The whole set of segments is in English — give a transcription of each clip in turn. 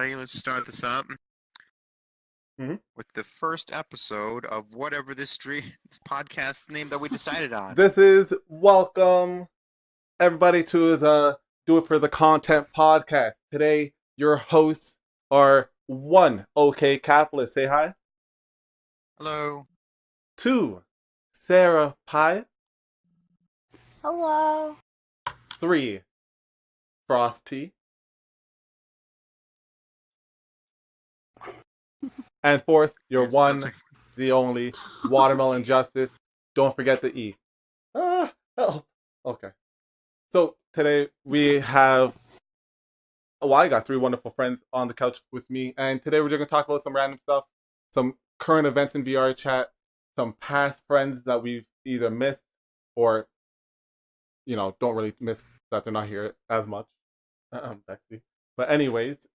everybody. Let's start this up Mhm. with the first episode of whatever this podcast name that we decided on. This is welcome everybody to the Do It for the Content podcast. Today, your hosts are one, OK Capitalist. Say hi. Hello. Two, Sarah Pie. Hello. Three, Frosty. And fourth, your Yes, one, that's the only, Watermelon Justice. Don't forget the E. Oh, okay. So today we have, I got three wonderful friends on the couch with me, and today we're just going to talk about some random stuff, some current events in VR chat, some past friends that we've either missed or, don't really miss that they're not here as much. Bexy. But anyways,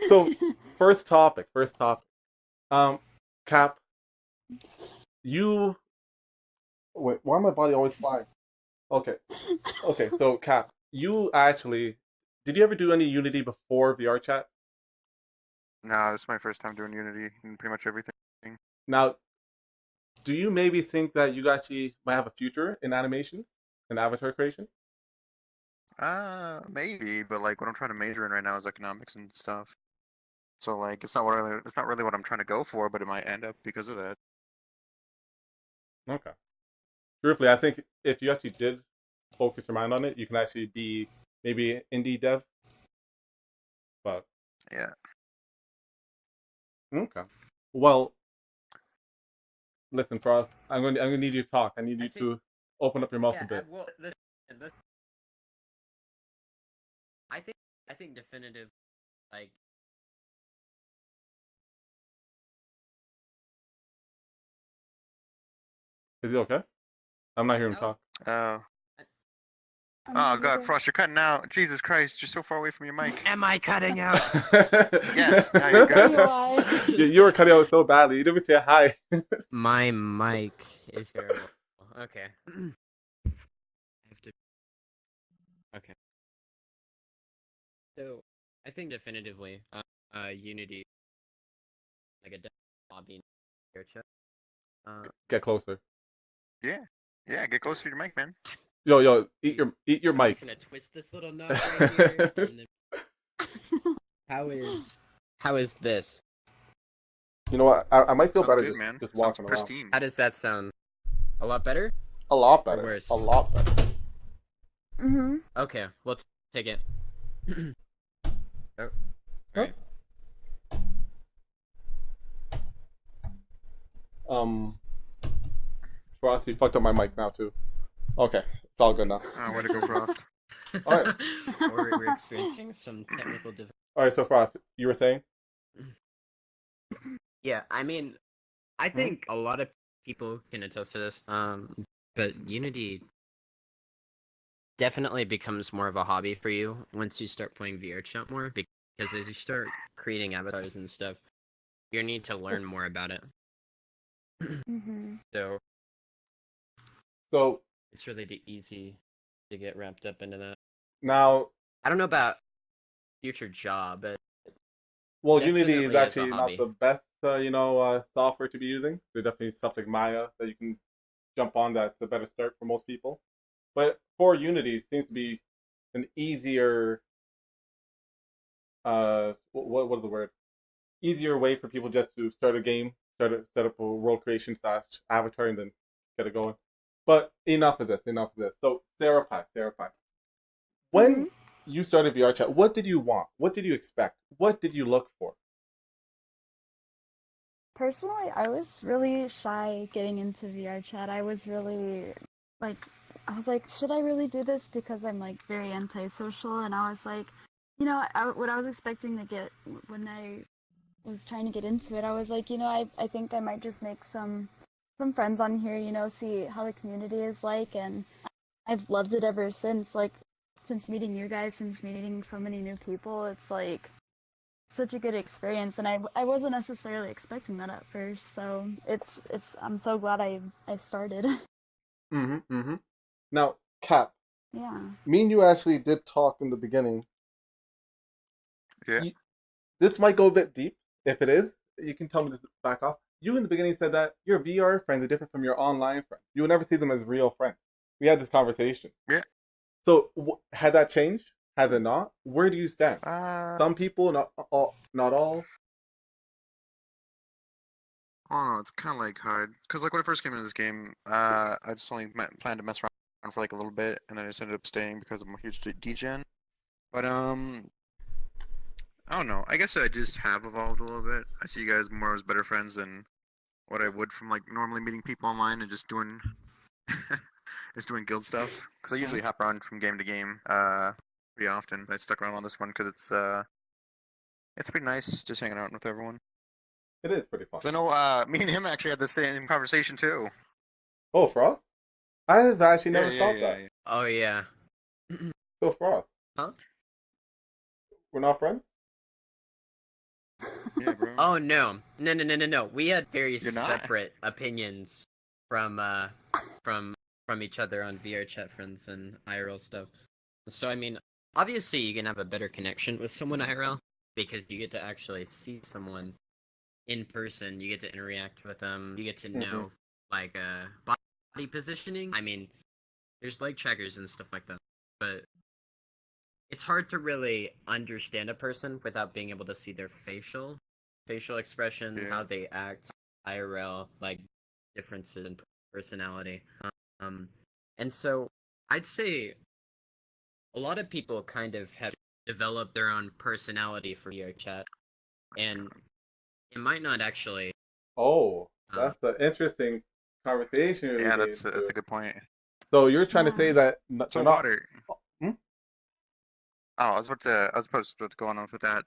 so first topic. Cap, you. Wait, why my body always flying? Okay, so Cap, you actually, did you ever do any Unity before VR chat? No, this is my first time doing Unity and pretty much everything. Now, do you maybe think that you actually might have a future in animations and avatar creation? Maybe, but like what I'm trying to major in right now is economics and stuff. So like it's not really what I'm trying to go for, but it might end up because of that. Okay. Truthfully, I think if you actually did focus your mind on it, you can actually be maybe indie dev. But yeah. Okay. Well, listen, Frost. I'm going to need you to talk. I need you to open up your mouth a bit. Well, I think definitive, like. Is he okay? I'm not hearing him talk. Oh God, Frost, you're cutting out. Jesus Christ, you're so far away from your mic. Am I cutting out? Yes, now you're good. You were cutting out so badly. You didn't even say hi. My mic is terrible. Okay. I have to. Okay. So, I think definitively, Unity, like a hobby. Get closer. Yeah, get closer to your mic, man. Yo, eat your I'm mic. just gonna twist this little nut right here. How is this? You know what? I might feel Sounds better good, man. just Sounds walking pristine. How does that sound? A lot better? around. A lot better. Or worse? A lot better. Mhm. Okay, let's take it. Oh, alright. Frost, you fucked up my mic now too. Okay, it's all good now. Oh, way to go, Frost. All right. We're experiencing some technical difficulties. All right, so Frost, you were saying? Yeah, I mean, I think a lot of people can attest to this. But Unity definitely becomes more of a hobby for you once you start playing VRChat more, because as you start creating avatars and stuff, you need to learn more about it. Mhm. So it's really easy to get wrapped up into that. now, I don't know about future job, but well, Unity is definitely as a actually not hobby. the best, software to be using. There's definitely stuff like Maya that you can jump on that's a better start for most people. But for Unity, it seems to be an easier, what is the word? Easier way for people just to start a game, set up a world creation / avatar, and then get it going. But enough of this. So Sarah Pie. When you started VR chat, what did you want? What did you expect? What did you look for? Personally, I was really shy getting into VR chat. I was like, should I really do this? Because I'm like very antisocial, and I was like, what I was expecting to get when I was trying to get into it, I was like, I think I might just make some friends on here, see how the community is like, and I've loved it ever since. Like, since meeting you guys, since meeting so many new people, it's like such a good experience, and I wasn't necessarily expecting that at first, so I'm so glad I started. Now, Cap, Yeah. me and you actually did talk in the beginning Yeah. This might go a bit deep. If it is, you can tell me to back off. You in the beginning said that your VR friends are different from your online friends. You would never see them as real friends. We had this conversation. Yeah. So had that changed? Has it not? Where do you stand? Some people, not all. Not all. I don't know. It's kind of like hard because like when I first came into this game, I just only planned to mess around for like a little bit, and then I just ended up staying because I'm a huge DGen. But I don't know. I guess I just have evolved a little bit. I see you guys more as better friends than what I would from like normally meeting people online and just doing just doing guild stuff. Because I usually hop around from game to game pretty often. But I stuck around on this one because it's pretty nice just hanging out with everyone. It is pretty fun. 'Cause I know me and him actually had the same conversation too. Oh, Frost? I have actually Yeah, never yeah, thought yeah, that. yeah. Oh yeah. So Frost, Huh? we're not friends? Yeah, bro. Oh no. We had very You're not? separate opinions from from each other on VR chat friends and IRL stuff. So I mean, obviously you can have a better connection with someone IRL because you get to actually see someone in person. You get to interact with them. You get to know like body positioning. I mean, there's leg trackers and stuff like that, but it's hard to really understand a person without being able to see their facial expressions, Yeah. how they act, IRL, like differences in personality. And so I'd say a lot of people kind of have developed their own personality for VR chat, and it might not actually. Oh, that's an interesting conversation you're Yeah, leading that's a into. good point. So you're trying to say that So they're not. water. Hmm? Oh, I was supposed to go on with that,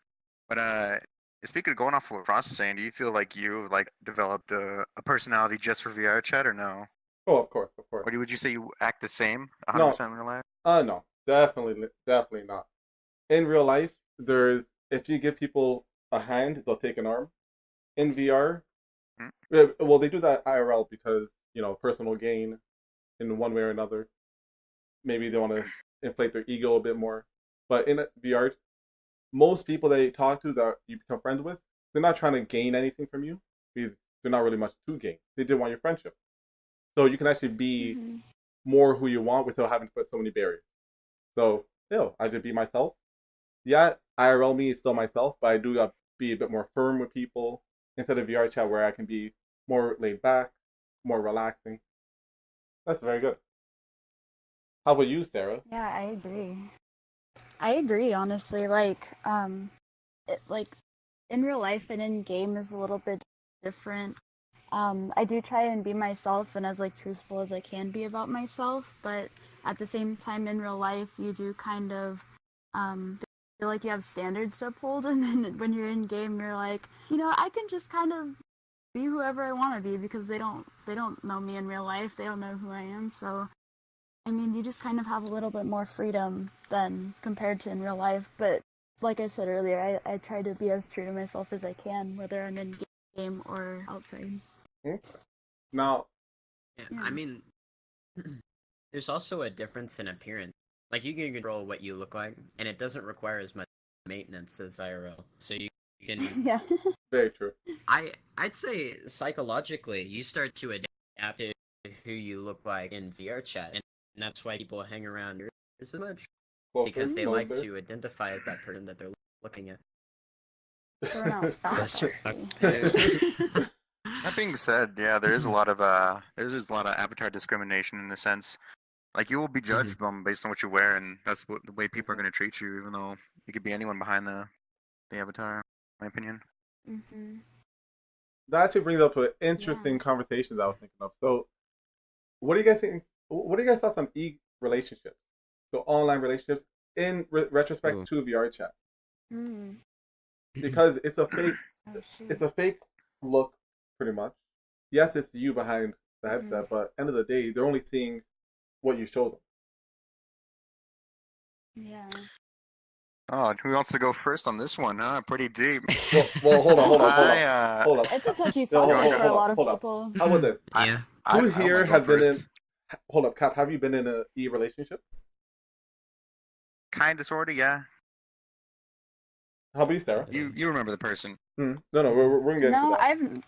but speaking of going off what Ross is saying, do you feel like you've like developed a personality just for VR chat, or no? Oh, of course, of course. Or would you say you act the same, 100% No, in real life? no, definitely not. In real life, there's if you give people a hand, they'll take an arm. In VR, Hmm? well, they do that IRL because personal gain in one way or another. Maybe they want to inflate their ego a bit more. But in VR, most people they talk to that you become friends with, they're not trying to gain anything from you because they're not really much to gain. They just want your friendship. So you can actually be more who you want without having to put so many barriers. So, I just be myself. Yeah, IRL me is still myself, but I do got to be a bit more firm with people instead of VR chat where I can be more laid back, more relaxing. That's very good. How about you, Sarah? Yeah, I agree, honestly. Like, like in real life and in game is a little bit different. I do try and be myself and as like truthful as I can be about myself, but at the same time in real life you do kind of feel like you have standards to uphold, and then when you're in game you're like, I can just kind of be whoever I want to be because they don't know me in real life. They don't know who I am, so I mean, you just kind of have a little bit more freedom than compared to in real life. But like I said earlier, I try to be as true to myself as I can, whether I'm in game or outside. Now, Yeah, Yeah. I mean, there's also a difference in appearance. Like you can control what you look like, and it doesn't require as much maintenance as IRL. So you can. Yeah. very true. I'd say psychologically, you start to adapt to who you look like in VR chat, and that's why people hang around so much because they like Closer. to identify as that person that they're looking at. So we're not Closer. That being said, yeah, there is a lot of avatar discrimination in the sense, like you will be judged based on what you wear, and that's the way people are going to treat you, even though you could be anyone behind the avatar. In my opinion. That actually brings up an interesting conversation that I was thinking of. So, what do you guys think? What are you guys thoughts on relationships? So, online relationships in retrospect to VR chat, because it's a fake. It's a fake look, pretty much. Yes, it's you behind the headset, but end of the day, they're only seeing what you show them. Yeah. Oh, who wants to go first on this one? Huh? Pretty deep. Well, hold on. It's a touchy subject for a lot of hold people. How about this? Yeah. Who here has been first. in? Hold up, Kat. Have you been in a relationship? Kind of, sort of, yeah. How about you, Sarah? You remember the person? No, we're gonna get into No, that.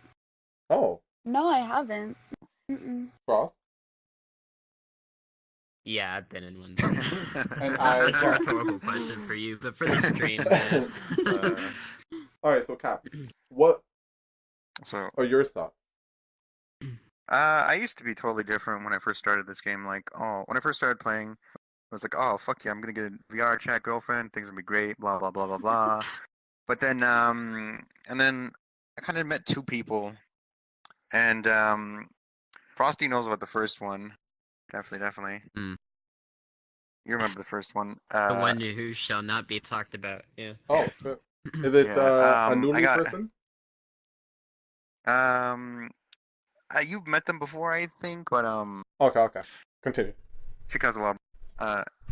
Oh, I haven't. Mm-mm. Frost. Yeah, I've been in one. And That's a well. rhetorical question for you, but for the stream, yeah. All right, so Cap, what So are your thoughts? I used to be totally different when I first started this game. Like, oh, when I first started playing, I was like, oh, fuck yeah, I'm gonna get a VR chat girlfriend. Things gonna be great. Blah blah blah blah blah. But then, and then I kind of met two people, and Frosty knows about the first one. Definitely. Mm. You remember the first one? The one who shall not be talked about. Yeah. Oh, shit. Is it Yeah. a I newly got person? you've met them before, I think, but Okay. Continue. Chicago. Well,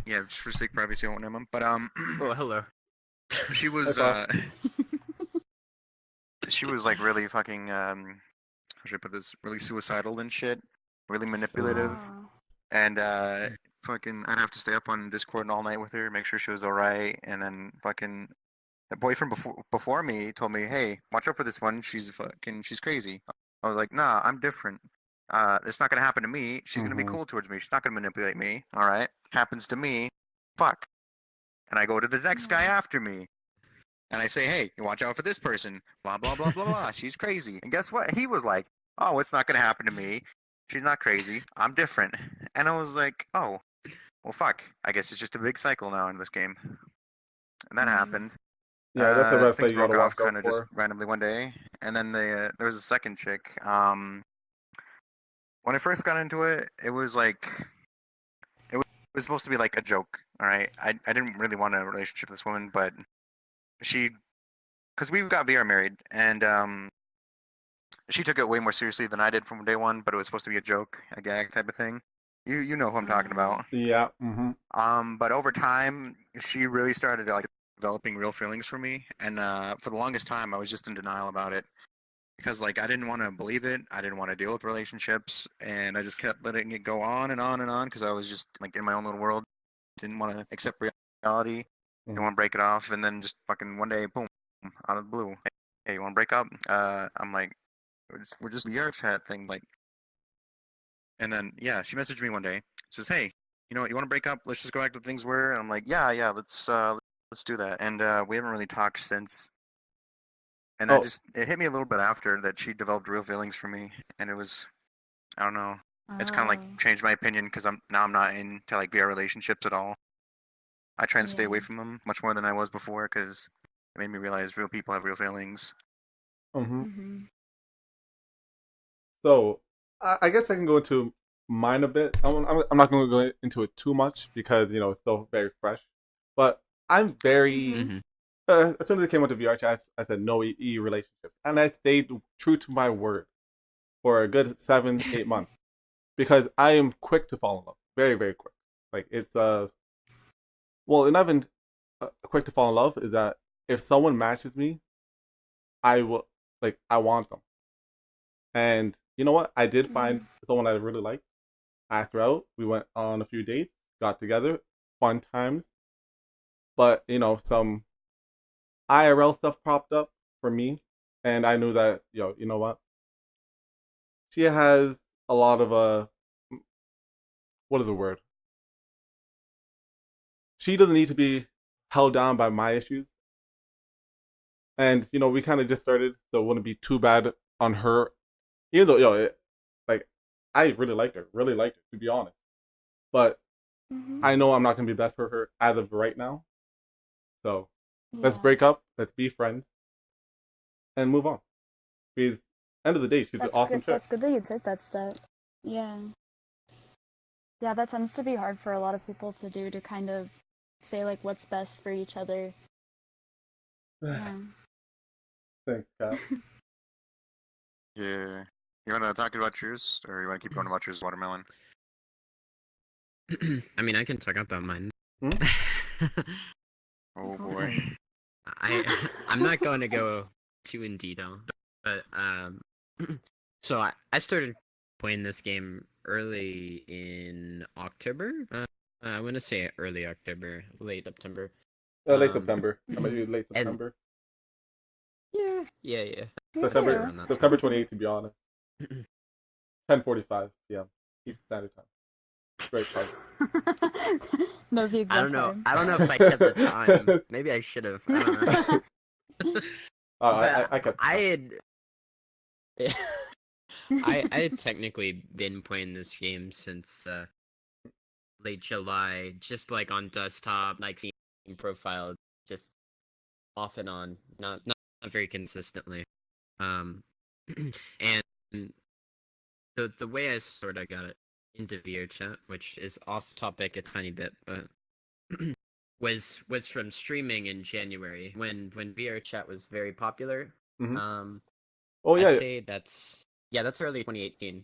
yeah, just for sake of privacy, I won't name them. But Oh, hello. she was she was like really fucking how should I put this? Really suicidal and shit. Really manipulative. Oh. And fucking, I'd have to stay up on Discord all night with her, make sure she was alright, and then fucking, the boyfriend before me told me, hey, watch out for this one. She's crazy. I was like, nah, I'm different. It's not gonna happen to me. She's gonna be cool towards me. She's not gonna manipulate me. All right, happens to me. Fuck. And I go to the next guy after me, and I say, hey, watch out for this person. Blah blah blah blah blah. She's crazy. And guess what? He was like, oh, it's not gonna happen to me. She's not crazy. I'm different. And I was like, oh, well, fuck. I guess it's just a big cycle now in this game. And that happened. Yeah, that's a red flag Things you gotta broke off watch out kind of just for. randomly one day, and then there was a second chick. When I first got into it, it was like it was supposed to be like a joke. All right, I didn't really want a relationship with this woman, but she, because we got VR married, and she took it way more seriously than I did from day one. But it was supposed to be a joke, a gag type of thing. You know who I'm talking about. Yeah. But over time, she really started like developing real feelings for me, and for the longest time, I was just in denial about it because like I didn't want to believe it. I didn't want to deal with relationships, and I just kept letting it go on and on and on because I was just like in my own little world. Didn't want to accept reality. Didn't want to break it off, and then just fucking one day, boom, out of the blue, hey, you want to break up? I'm like, we're just the Vrchat thing, like. And then yeah, she messaged me one day. She says, "Hey, you know what? You want to break up? Let's just go back to things were." And I'm like, "Yeah, let's do that." And we haven't really talked since. And Oh, it hit me a little bit after that she developed real feelings for me, and it was, I don't know, it's kind of like Oh. changed my opinion because I'm not into like VR relationships at all. I try and stay away Yeah. from them much more than I was before because it made me realize real people have real feelings. Mhm. So I guess I can go into mine a bit. I'm not going to go into it too much because it's still very fresh. But I'm very. Mhm. As soon as it came out to VR chat, I said no relationships, and I stayed true to my word for a good 7-8 months because I am quick to fall in love, very very quick. Like it's well, not even quick to fall in love is that if someone matches me, I will I want them. And you know what? I did find someone I really liked. Asked her out. We went on a few dates, got together, fun times. But some IRL stuff popped up for me, and I knew that you know what? She has a lot of what is the word? She doesn't need to be held down by my issues, and we kind of just started, so it wouldn't be too bad on her. Even though I really liked her to be honest, but I know I'm not gonna be best for her as of right now. So let's Yeah. break up. Let's be friends and move on. Because end of the day, she's an awesome chick. That's good that you took that step. Yeah. Yeah, that tends to be hard for a lot of people to do, to kind of say like what's best for each other. Yeah. Thanks, Kat. Yeah. You want to talk about yours, or you want to keep going about yours, watermelon? I mean, I can talk about mine. Oh boy. I'm not going to go too in detail, but so I started playing this game early in October. I want to say early October, late September. Late September. I might be late And September. Yeah. Me September too. September 28th, to be honest. 10:45 p.m. Eastern Standard Time. Great price. Knows the I exact don't know. time. I don't know if I kept the time. Maybe I should have. I don't know. But I kept. I had. I had technically been playing this game since late July, just like on desktop, like Steam profile, just off and on, not very consistently. Um, and the way I sort of got it into VRChat, which is off topic a tiny bit, but was from streaming in January when VRChat was very popular. Mhm. Oh I'd yeah, say that's early 2018.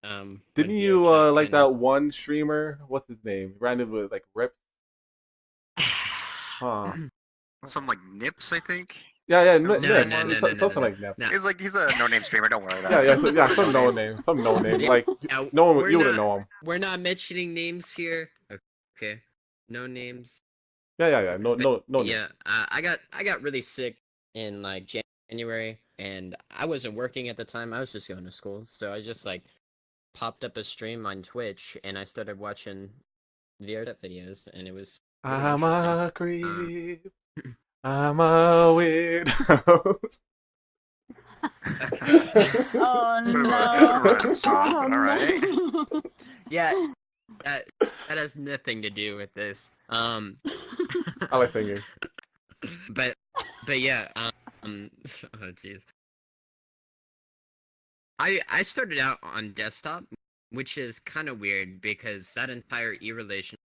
When didn't you VRChat like kind of that one streamer? What's his name? Random with like rips. Huh. Some like Nips, I think. Yeah. No, Nips. no, no, Something like Nips. No. He's a no-name streamer. Don't worry Yeah, about it. some no name, Yeah, like yeah, no one, we're you wouldn't not know him. we're not mentioning names here. Okay, no names. Yeah, no name. Yeah, I got really sick in like January, and I wasn't working at the time. I was just going to school, so I just like popped up a stream on Twitch, and I started watching VRDF videos, and it was really I'm interesting. a creep. I'm a weirdo. Oh Bit of a no! random song, Oh, but all right. no. Yeah, that has nothing to do with this. I like singing. But yeah, oh jeez. I started out on desktop, which is kind of weird because that entire e-relationship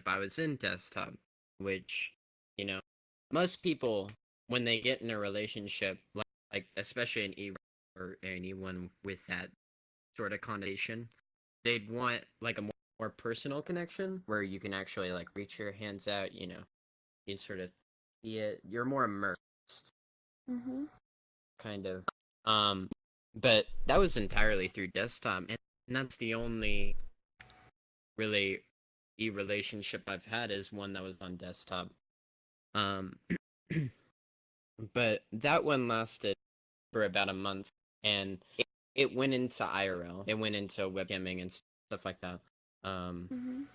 I was in desktop, which, you know, most people when they get in a relationship, like especially an e or anyone with that sort of connotation, they'd want like a more personal connection where you can actually like reach your hands out, you know, you can sort of see it. You're more immersed, Mhm. kind of. But that was entirely through desktop, and that's the only really relationship I've had is one that was on desktop. But that one lasted for about a month, and it went into IRL. It went into webcamming and stuff like that. Mhm.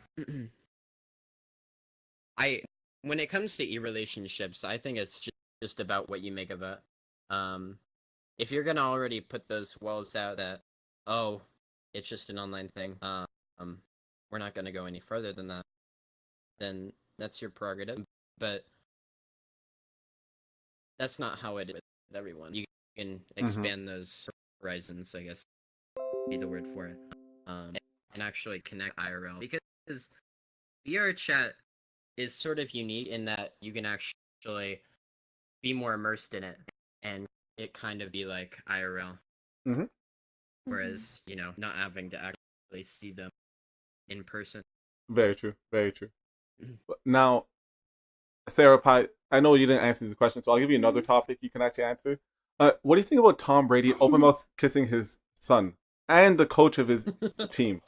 When it comes to e-relationships, I think it's just about what you make of it. If you're gonna already put those walls out that, oh, it's just an online thing, we're not gonna go any further than that, then that's your prerogative. But that's not how it is with everyone. You can expand those horizons, I guess, be the word for it, and actually connect IRL, because VR chat is sort of unique in that you can actually be more immersed in it and it kind of be like IRL. Mhm. Whereas, you know, not having to actually see them in person. Very true. But now, Sarah Pie, I know you didn't answer this question, so I'll give you another topic you can actually answer. What do you think about Tom Brady open mouth kissing his son and the coach of his team?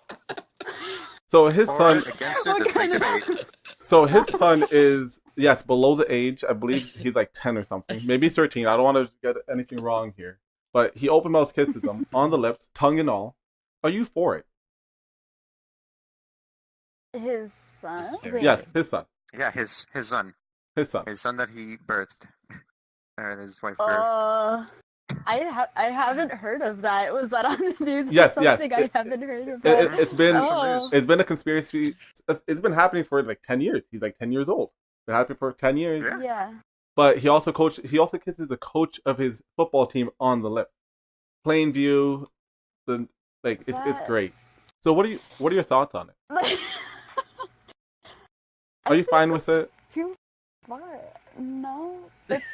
So his For son, it, against it, What there's kind big of- debate. so his son is below the age. I believe he's like 10 or something, maybe 13. I don't want to get anything wrong here, but he open mouth kisses them on the lips, tongue and all. Are you for it? His son? This is very Wait. Yes, his son. Yeah, his son that he birthed, or his wife birthed. I haven't heard of that. Was that on the news? Yes, or yes. something? I haven't heard of that. It's been Oh. it's been a conspiracy. It's been happening for like 10 years. He's like 10 years old. Been happening for 10 years. Yeah. Yeah. But he also kisses the coach of his football team on the lips. Plain view, it's great. So what are your thoughts on it? Are you fine with it? Too far. No. That's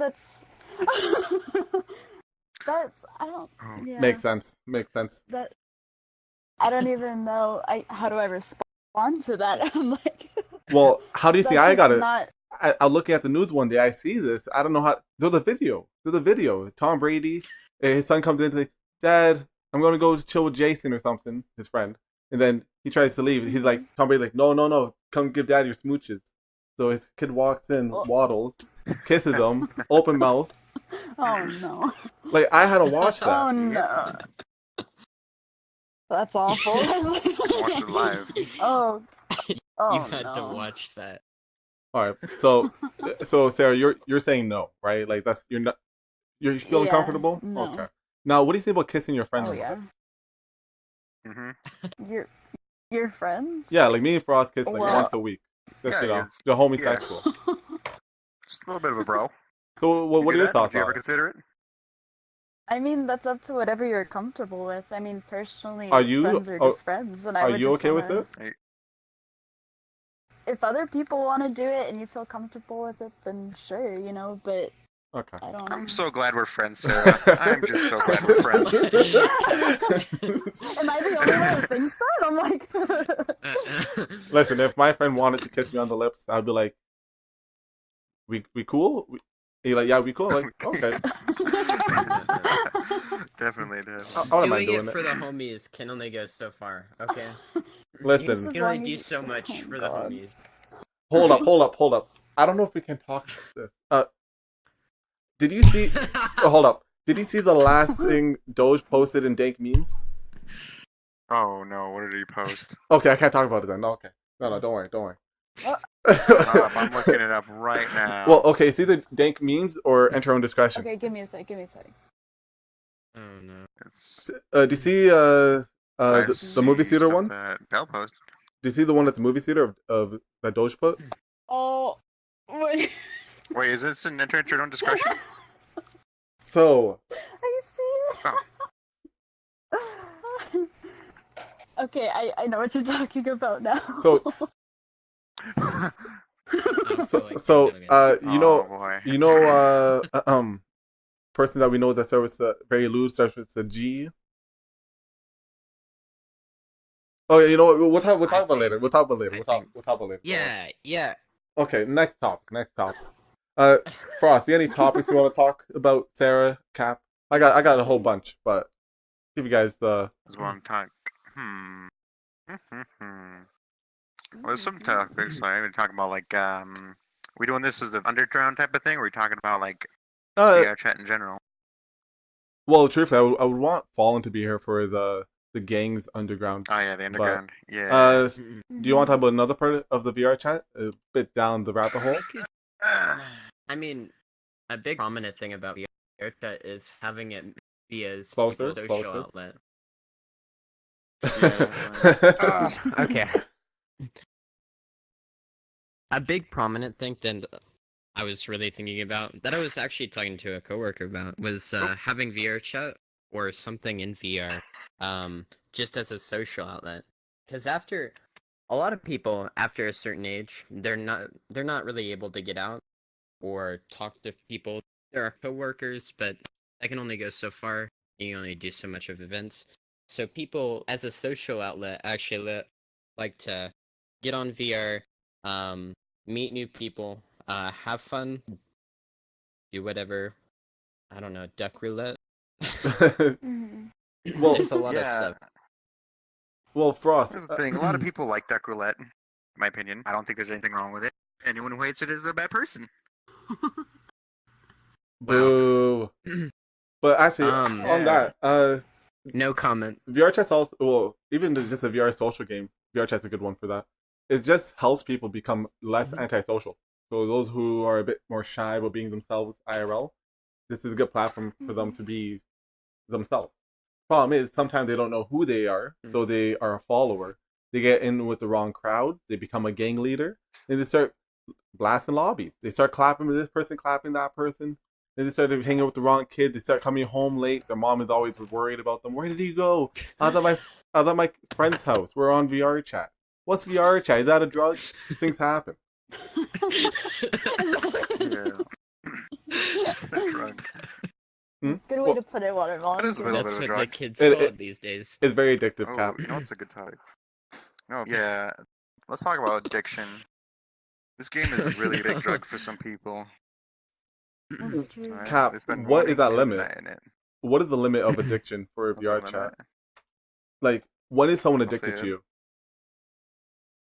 that's I don't Oh. yeah. Makes sense. That I don't even know how do I respond to that? I'm like Well, how do you see that's I got just it? not I'm looking at the news one day. I see this. I don't know how. There's a video. Tom Brady, his son comes in and says, "Dad, I'm going to go chill with Jason or something, his friend." And then he tries to leave. He's like, Tom Brady, like, no. Come give Dad your smooches. So his kid walks in, Oh. waddles, kisses him, open mouth, Oh no. Like I had to watch that. Oh no. That's awful. Watched it live. Oh. You Oh had to no. watch that. All right. So Sarah, you're saying no, right? Like that's you're feeling Yeah, comfortable? no. Okay. Now, what do you think about kissing your friends Oh on the yeah. lips? Mm-hmm. Your friends? Yeah, like me and Frost kiss like Well- once a week. Just Yeah, the homosexual. Just a little bit of a bro. So what You are do your that? thoughts Would you on ever it? consider it? I mean, that's up to whatever you're comfortable with. I mean, personally, Are you- friends are just friends, and I Are would you just okay with wanna... it? If other people want to do it and you feel comfortable with it, then sure, you know. But Okay. I don't know. I'm so glad we're friends, Sarah. I'm just so glad we're friends. Am I the only one who thinks that? I'm like. Listen, if my friend wanted to kiss me on the lips, I'd be like, "We cool?" He like, "Yeah, we cool." I'm like, okay. Definitely did. I don't mind Doing doing it for it. the homies can only go so far. Okay. Listen, As You can long only do as- so much oh, for the God. homies. hold up. I don't know if we can talk about this. Did you see? Hold up. Did you see the last thing Doge posted in dank memes? Oh no, what did he post? Okay, I can't talk about it then. No, okay. No, don't worry. I'm looking it up right now. Well, okay, it's either dank memes or enter your own discretion. Okay, give me a sec. Give me a sec. Oh no. It's, Do you see the movie see theater stuff one? that Bell posted. Do you see the one at the movie theater of that Doge put? Oh, wait. Wait, is this an enter at your own discretion? So, I see it. Okay, I know what you're talking about now. so, I don't so, feel like so, thinking of it. you know, person that we know that starts with a very loose, starts with a G. Oh, yeah, you know what? We'll talk about it later. We'll talk about it later. We'll talk about it later. Yeah. Okay, next topic. Frost, you have any topics you want to talk about, Sarah, Cap? I got a whole bunch, but give you guys the. Is what I'm talking. Well, there's some topics like we're talking about like we doing this as the underground type of thing, or are we talking about like VR chat in general? Well, truthfully, I would want Fallen to be here for the gang's underground. Oh yeah, the underground. Yeah. Do you want to talk about another part of the VR chat? A bit down the rabbit hole. I mean, a big prominent thing about VRChat is having it be as Closer. social outlet. Yeah. Okay. A big prominent thing that I was really thinking about, that I was actually talking to a coworker about, was having VRChat or something in VR, just as a social outlet. Because after a lot of people after a certain age, they're not really able to get out or talk to people. There are coworkers, but that can only go so far. You can only do so much of events. So people, as a social outlet, actually like to get on VR, meet new people, have fun, do whatever. I don't know, duck roulette. Well, There's a lot of stuff. Well, Frost. That's the thing. A lot of people like duck roulette. In my opinion, I don't think there's anything wrong with it. Anyone who hates it is a bad person. Boo. But actually, on that, no comment. VR chat's also, well, even if it's just a VR social game, VR chat's a good one for that. It just helps people become less antisocial. So those who are a bit more shy about being themselves IRL, this is a good platform for them to be themselves. Problem is, sometimes they don't know who they are, so they are a follower. They get in with the wrong crowd, they become a gang leader, and they start blasting lobbies. They start clapping with this person, clapping that person. Then they start hanging with the wrong kid. They start coming home late. Their mom is always worried about them. Where did he go? I was at my friend's house. We're on VR chat. What's VR chat? Is that a drug? Things happen. Yeah. It's a drug. Good way to put it, Watermelon. That is a little That's bit of a what the drug. kids call it these days. It's very addictive, Oh, Cap. you know what's a good topic? No, yeah. Let's talk about addiction. This game is a really big drug for some people. That's true. Right? Cap, They spend what is morning, that noon, limit? night in it. What is the limit of addiction for a What's the VR limit? chat? Like, when is someone I'll addicted say to it. you?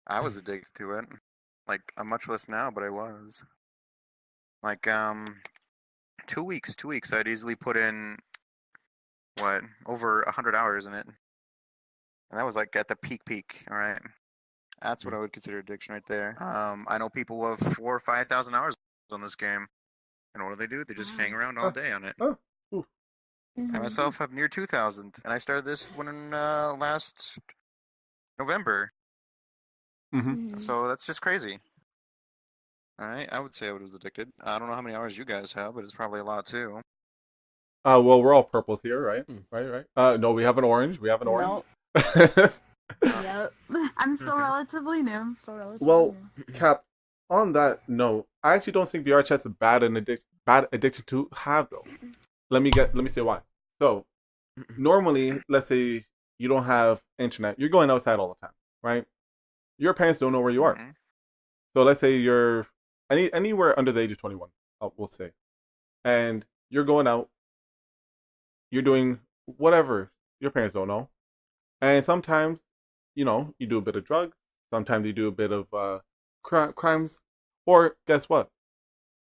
I was addicted to it. Like, I'm much less now, but I was. Like, 2 weeks. 2 weeks. I'd easily put in what over 100 hours in it, and that was like at the peak. All right, that's what I would consider addiction right there. I know people who have 4,000 or 5,000 hours on this game, and what do? They just hang around all day on it. Oh, ooh. I Mhm. myself have near 2,000, and I started this when last November. Mm-hmm. Mhm. So that's just crazy. All right, I would say I was addicted. I don't know how many hours you guys have, but it's probably a lot too. Well, we're all purples here, right? Hmm. Right. No, we have an orange. We have an orange. Nope. Yep. I'm still relatively new. I'm still relatively Well, new. Cap, on that note, I actually don't think VR chat's a bad addiction to have though. Let me say why. So normally, let's say you don't have internet, you're going outside all the time, right? Your parents don't know where you are. Mhm. So let's say you're anywhere under the age of 21, we'll say, and you're going out, you're doing whatever your parents don't know, and sometimes, you do a bit of drugs, sometimes you do a bit of crimes, or guess what?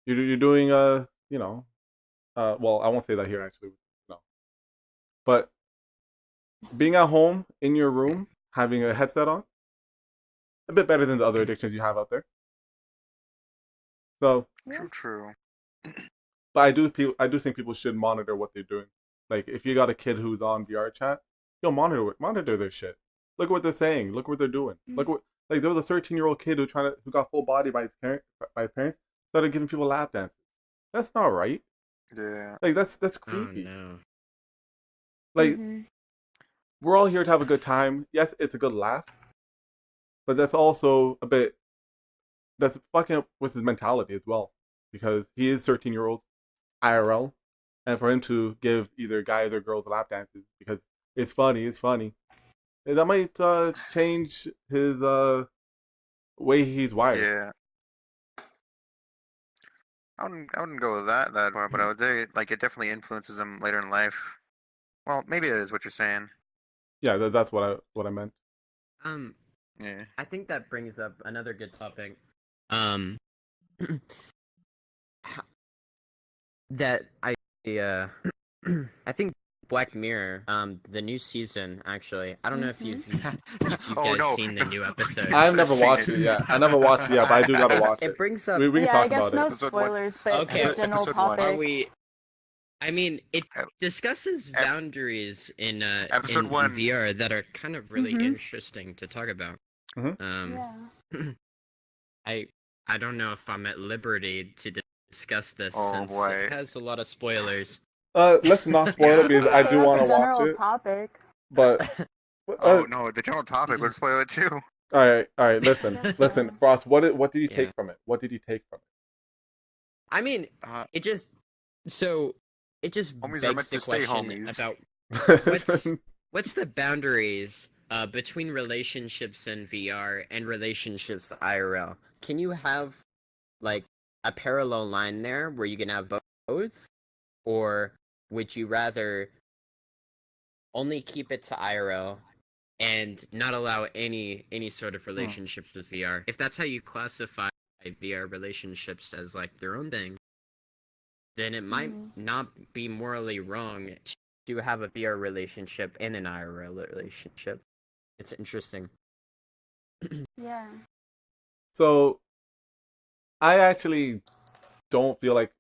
You're doing well, I won't say that here actually, no, but being at home in your room having a headset on, a bit better than the other addictions you have out there. So, Yeah. True. but I do think people should monitor what they're doing. Like if you got a kid who's on VR chat, monitor their shit. Look what they're saying. Look what they're doing. Look what like there was a 13-year-old kid who got full body by his parents, started giving people lap dances. That's not right. Yeah. Like that's Oh creepy. no. Like Mhm. we're all here to have a good time. Yes, it's a good laugh, but that's also a bit that's fucking up with his mentality as well, because he is 13-year-old IRL, and for him to give either guys or girls lap dances because it's funny, that might change his way he's wired. Yeah. I wouldn't go with that far, but I would say like it definitely influences him later in life. Well, maybe that is what you're saying. Yeah, that's what I meant. Um, Yeah. I think that brings up another good topic. Um, that uh, I think Black Mirror, the new season actually. I don't know if if you've Oh guys no. seen the new episodes. I've I've never seen watched it yet. I never watched it yet, but I do gotta watch it. It brings up. We can Yeah, I talk guess about no it. Episode one. spoilers, but Okay. the general Episode one. topic. Are we? I mean, it Ep- discusses ep- boundaries in Episode in one. VR that are kind of really Mhm. interesting to talk about. Yeah. I don't know if I'm at liberty to discuss this Oh since boy. it has a lot of spoilers. Let's not spoil it because I Say do like want the to watch general it. topic. But Oh no, the general topic would spoil it too. all right. Listen, Guess listen, so. Frost. What did you Yeah. take from it? What did you take from I mean, Uh, it just Homies are begs meant the to stay question homies. about it? what's the boundaries between relationships in VR and relationships IRL? Can you have like a parallel line there where you can have both, or would you rather only keep it to IRL and not allow any sort of relationships with VR? If that's how you classify VR relationships as like their own thing, then it might not be morally wrong to have a VR relationship and an IRL relationship. It's interesting. Yeah. So I actually don't feel like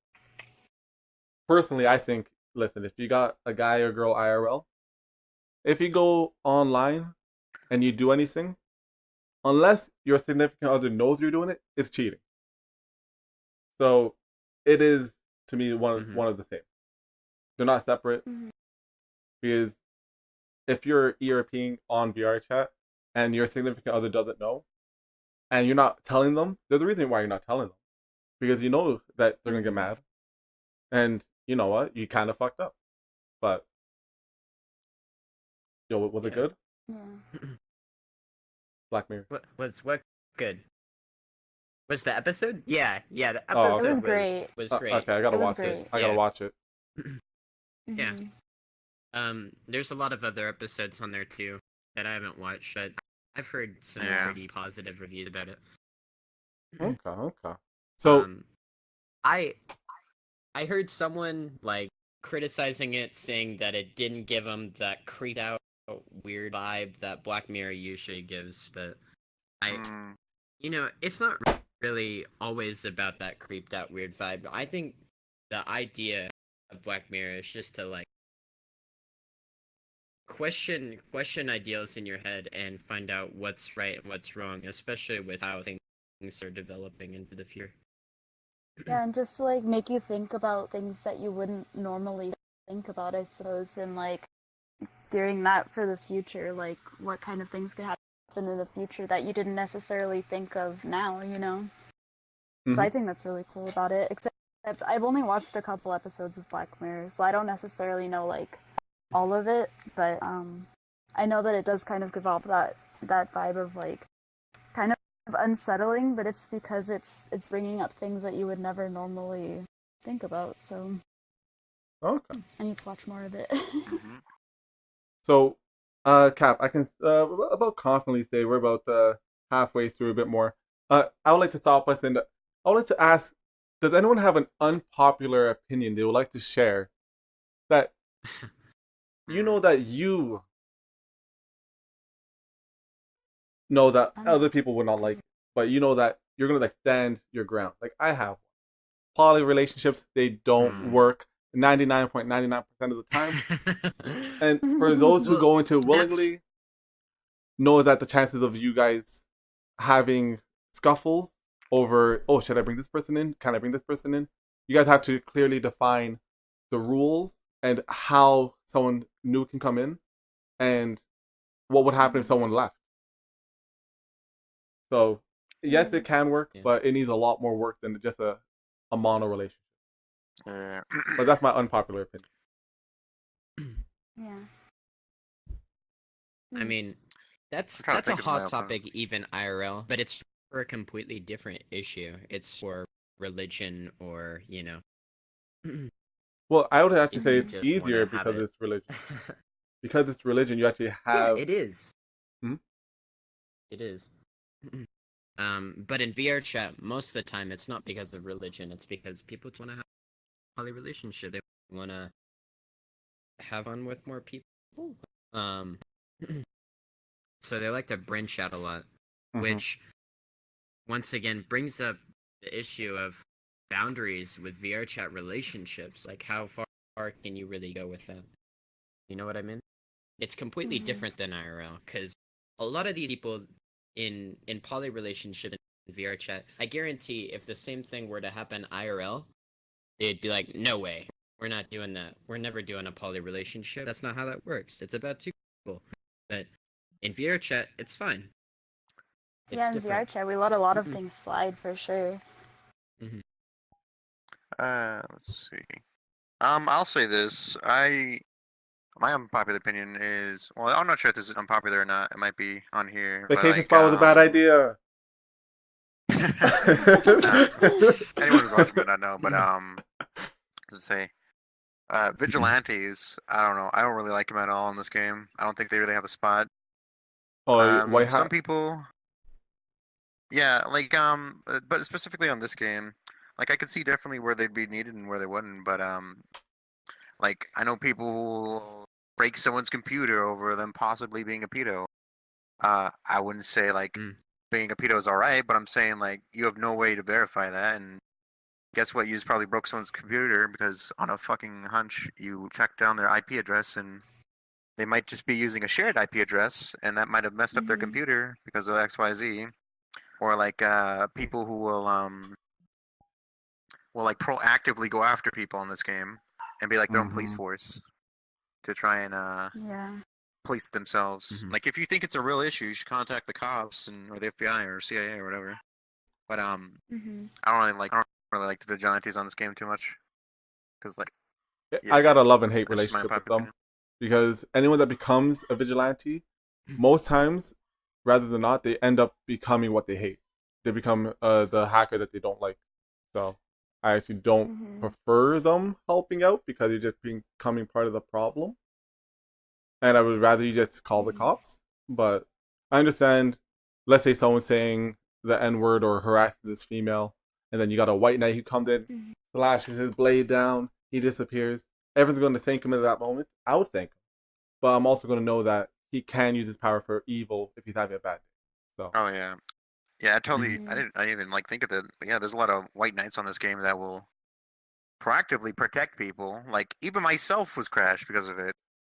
personally. I think listen, if you got a guy or girl IRL, if you go online and you do anything, unless your significant other knows you're doing it, it's cheating. So it is to me one of the same. They're not separate Mhm. because if you're ERPing on VR chat and your significant other doesn't know and you're not telling them, there's a reason why you're not telling them because you know that they're gonna get mad, and you know what, you kind of fucked up. But yo, was it good? Yeah. Black Mirror. What good? Was the episode? Yeah, the Oh, episode okay. It was great. was Okay, great. I gotta It was watch great. it. I gotta Yeah. watch it. Yeah. Mhm. There's a lot of other episodes on there too that I haven't watched, but I've heard some Yeah. pretty positive reviews about it. Okay. So I I heard someone like criticizing it, saying that it didn't give them that creeped out weird vibe that Black Mirror usually gives, but I it's not really always about that creeped out weird vibe. I think the idea of Black Mirror is just to like question ideals in your head and find out what's right and what's wrong, especially with how things are developing into the future. Yeah, and just to like make you think about things that you wouldn't normally think about, I suppose, and like during that for the future, like what kind of things could happen in the future that you didn't necessarily think of now, you know? So I think that's really cool about it. Except I've only watched a couple episodes of Black Mirror, so I don't necessarily know like all of it, but I know that it does kind of give off that vibe of like kind of unsettling, but it's because it's bringing up things that you would never normally think about. So Okay. I need to watch more of it. So, Cap, I can about confidently say we're about halfway through a bit more. I would like to stop us and I would like to ask, does anyone have an unpopular opinion they would like to share that you know that you know that other people would not like, but you know that you're gonna like stand your ground? Like I have poly relationships, they don't work 99.99% of the time. And for those who go into willingly, know that the chances of you guys having scuffles over, oh, should I bring this person in? Can I bring this person in? You guys have to clearly define the rules and how someone new can come in and what would happen if someone left. So, yes, it can work, but it needs a lot more work than just a mono relationship. But that's my unpopular opinion. Yeah. I mean, that's a hot topic even IRL, but it's for a completely different issue. It's for religion or, you know. Well, I would actually say it's easier because it's religion. Because it's religion, you actually have... Yeah, it is. It is. But in VRChat, most of the time, it's not because of religion. It's because people just want to have a poly relationship. They want to have fun with more people. So they like to branch out a lot, which, once again, brings up the issue of boundaries with VRChat relationships. Like, how far can you really go with that? You know what I mean? It's completely different than IRL, because a lot of these people in poly relationships in VRChat, I guarantee if the same thing were to happen IRL, they'd be like, no way, we're not doing that. We're never doing a poly relationship. That's not how that works. It's about two people. But in VRChat, it's fine. It's in VRChat, we let a lot of things slide for sure. Let's see. I'll say this. My unpopular opinion is, well, I'm not sure if this is unpopular or not. It might be on here. Vacation spot was a bad idea. Anyone who's watching might not know, but let's say, vigilantes. I don't know. I don't really like them at all in this game. I don't think they really have a spot. Some people, yeah, like but specifically on this game, like I could see definitely where they'd be needed and where they wouldn't, but like I know people who will break someone's computer over them possibly being a pedo. I wouldn't say like being a pedo is alright, but I'm saying like you have no way to verify that, and guess what? You just probably broke someone's computer because on a fucking hunch you checked down their IP address and they might just be using a shared IP address, and that might have messed up their computer because of XYZ. Or like people who will like proactively go after people in this game and be like their own police force to try and police themselves. Like if you think it's a real issue, you should contact the cops or the FBI or CIA or whatever. But I don't really like the vigilantes on this game too much because like I got a love and hate relationship with them. Because anyone that becomes a vigilante, most times, rather than not, they end up becoming what they hate. They become the hacker that they don't like. So I actually don't prefer them helping out because you're just becoming part of the problem. And I would rather you just call the cops. But I understand, let's say someone's saying the N-word or harassing this female, and then you got a white knight who comes in, slashes his blade down, he disappears. Everyone's going to thank him at that moment. I would thank him, but I'm also going to know that he can use his power for evil if he's having a bad day. So. Oh yeah, yeah. I totally. Mhm. I didn't even like think of that. But yeah, there's a lot of white knights on this game that will proactively protect people. Like even myself was crashed because of it.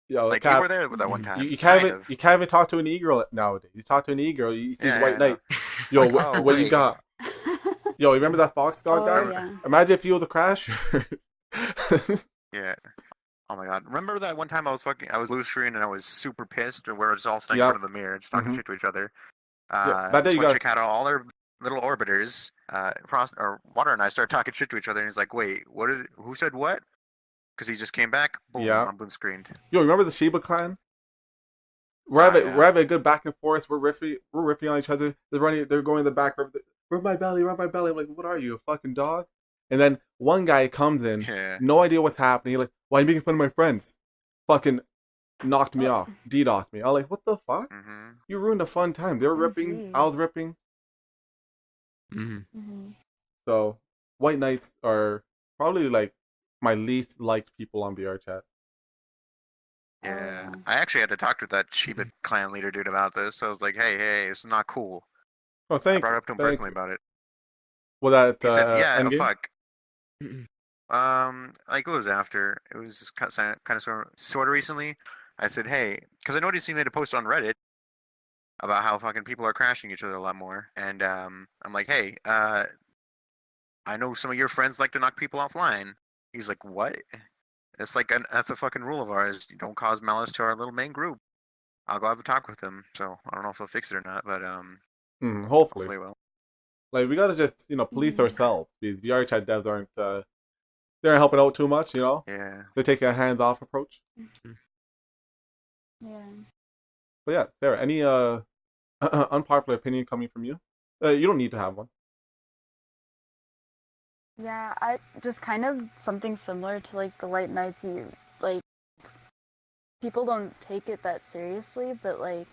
Yo, Like you were there with that one Mhm. time, you kind can't of. even talk to an e-girl nowadays. You talk to an e-girl, you see the Yeah, white I know. knight. Yo, Like, oh what you wait. got? Yo, you remember that Fox God Oh guy? yeah. Imagine if you were the crasher. Yeah. Oh my god. Remember that one time I was loose screen and I was super pissed and we were just all standing in Yep. front of the mirror just talking Mhm. shit to each other. Yeah, that day This you one got. chick had all her little orbiters. Frost or Water and I started talking shit to each other and he's like, wait, who said what? Because he just came back, boom, Yeah. I'm blue screened. Yo, remember the Sheba clan? Yeah. We're having a good back and forth. We're riffing on each other. They're going in the back. Rub my belly, rub my belly. I'm like, what are you, a fucking dog? And then one guy comes in, Yeah. no idea what's happening. He's like, why are you making fun of my friends? Fucking knocked me off, DDoS me. I was like, what the fuck? Mm-hmm. You ruined a fun time. They were Oh, ripping, I geez. was ripping. Mm-hmm. So white knights are probably like my least liked people on VR chat. Yeah. yeah. I actually had to talk to that Shiba clan leader dude about this. I was like, hey, this is not cool. Oh, I thank brought it you. up to him Thank personally you. about it. Was that He said, yeah, Endgame? fuck. Like it was after. It was just kind of sort of recently. I said, hey, because I noticed he made a post on Reddit about how fucking people are crashing each other a lot more, and I'm like, hey, I know some of your friends like to knock people offline. He's like, what? It's like that's a fucking rule of ours. You don't cause malice to our little main group. I'll go have a talk with him. So I don't know if he'll fix it or not, but Hopefully. hopefully he will. Like we gotta just police Mhm. ourselves because VR chat devs aren't they're not helping out too much. Yeah. They're taking a hands off approach. Yeah. But yeah, Sarah, any unpopular opinion coming from you? You don't need to have one. Yeah, I just kind of something similar to like the White Knights. You like people don't take it that seriously, but like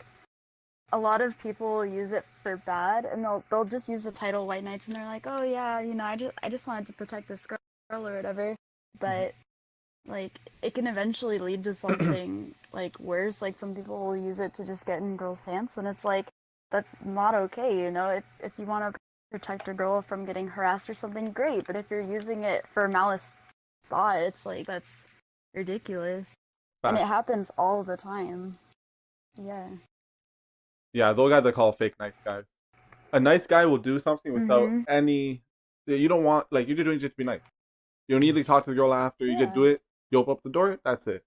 a lot of people use it for bad, and they'll just use the title White Knights, and they're like, oh yeah, I just wanted to protect this girl or whatever, but like it can eventually lead to something like worse. Like some people will use it to just get in girls' pants, and it's like that's not okay. If you want to protect a girl from getting harassed or something, great. But if you're using it for malice thought, it's like that's ridiculous, and it happens all the time. Yeah. Yeah, those guys they call fake nice guys. A nice guy will do something without Mhm. any. You don't want like you're just doing it just to be nice. You don't need to talk to the girl after. You just do Yeah. it. You open up the door. That's it.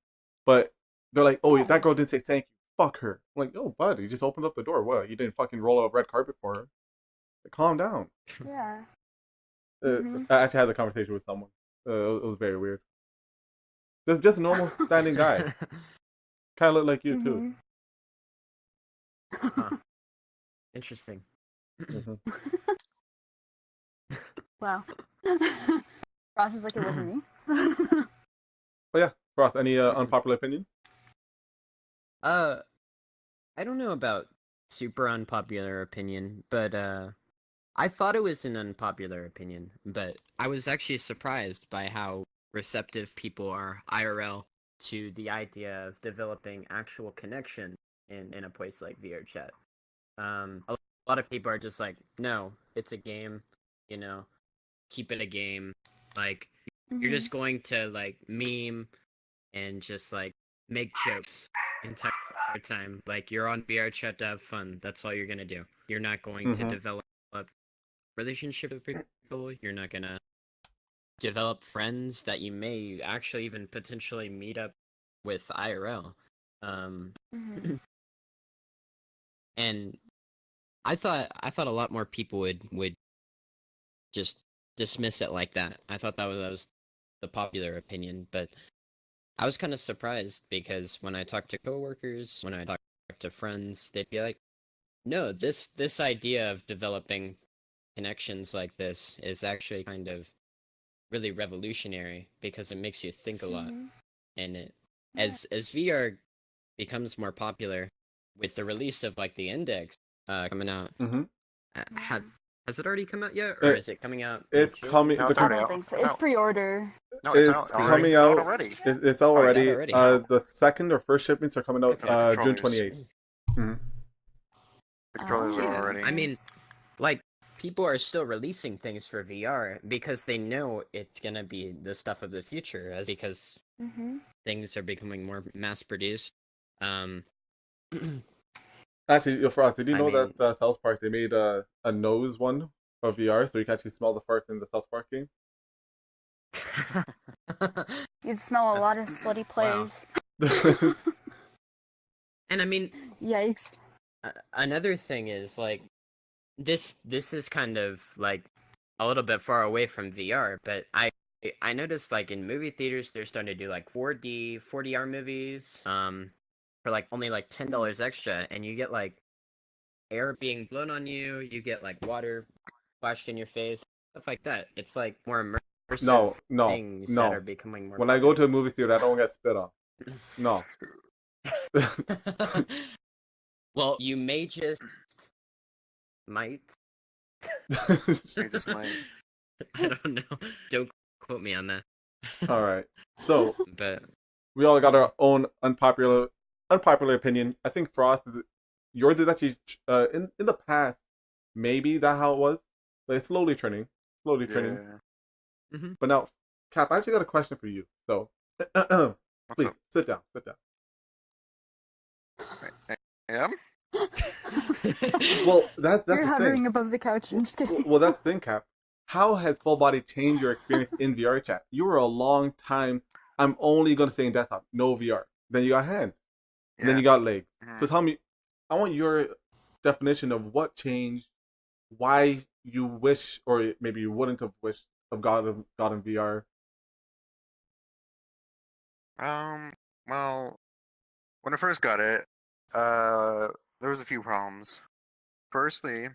But they're like, oh, Yeah. that girl didn't say thank you. Fuck her. I'm like, oh, bud, you just opened up the door. What? You didn't fucking roll out a red carpet for her. Like, calm down. Yeah. I actually had a conversation with someone. It was very weird. Just a normal standing guy. Kind of look like you too. Huh. Interesting. Mhm. Wow. Ross is like, it wasn't me. But yeah, Ross, any unpopular opinion? I don't know about super unpopular opinion, but I thought it was an unpopular opinion, but I was actually surprised by how receptive people are IRL to the idea of developing actual connection in a place like VRChat. A lot of people are just like, no, it's a game, you know, keep it a game. Like, you're just going to like meme and just like make jokes entire time. Like, you're on VRChat to have fun. That's all you're gonna do. You're not going to develop relationship with people. You're not gonna develop friends that you may actually even potentially meet up with IRL. And I thought a lot more people would just dismiss it like that. I thought that was the popular opinion, but I was kind of surprised because when I talk to coworkers, when I talk to friends, they'd be like, "No, this idea of developing connections like this is actually kind of really revolutionary because it makes you think a lot." And as VR becomes more popular with the release of like the index coming out, Has it already come out yet, or It- is it coming out? It's in June? coming. No, The it's I already don't out. think so. It's It's out. pre-order. No, it's It's out coming It's out out. already. It's out Oh, is it already. already out? The second or first shipments are coming out Okay. June Controllers. 28th. Mm-hmm. The controllers are Oh. already. I mean, like, people are still releasing things for VR because they know it's gonna be the stuff of the future, as because Mm-hmm. things are becoming more mass-produced. Actually, Frost, did you I know mean- that South Park, they made a nose one of VR, so you can actually smell the farts in the South Park game? You'd smell a lot of That's- slutty wow. players. And I mean, Yikes. another thing is like this is kind of like a little bit far away from VR, but I noticed like in movie theaters they're starting to do like 4D 4DR movies for like only like $10 extra, and you get like air being blown on you, you get like water splashed in your face, stuff like that. It's like more immersive things that are becoming more When I go to a movie theater, I don't get spit on. No. Well, you may just might. You just might. I don't know. Don't quote me on that. All right. So But we all got our own unpopular opinion. I think Frost is yours is actually in the past. Maybe that's how it was, but it's slowly turning. Yeah. But now, Cap, I actually got a question for you. So, please up? sit down. I am? Well, that's You're the hovering thing. above the couch. I'm just kidding. Well, that's the thing, Cap. How has full body changed your experience in VR chat? You were a long time. I'm only gonna say in desktop, no VR. Then you got hands. And then you got legs. Mhm. So tell me, I want your definition of what changed, why you wish, or maybe you wouldn't have wished of got in VR. Well, when I first got it, there was a few problems. Firstly,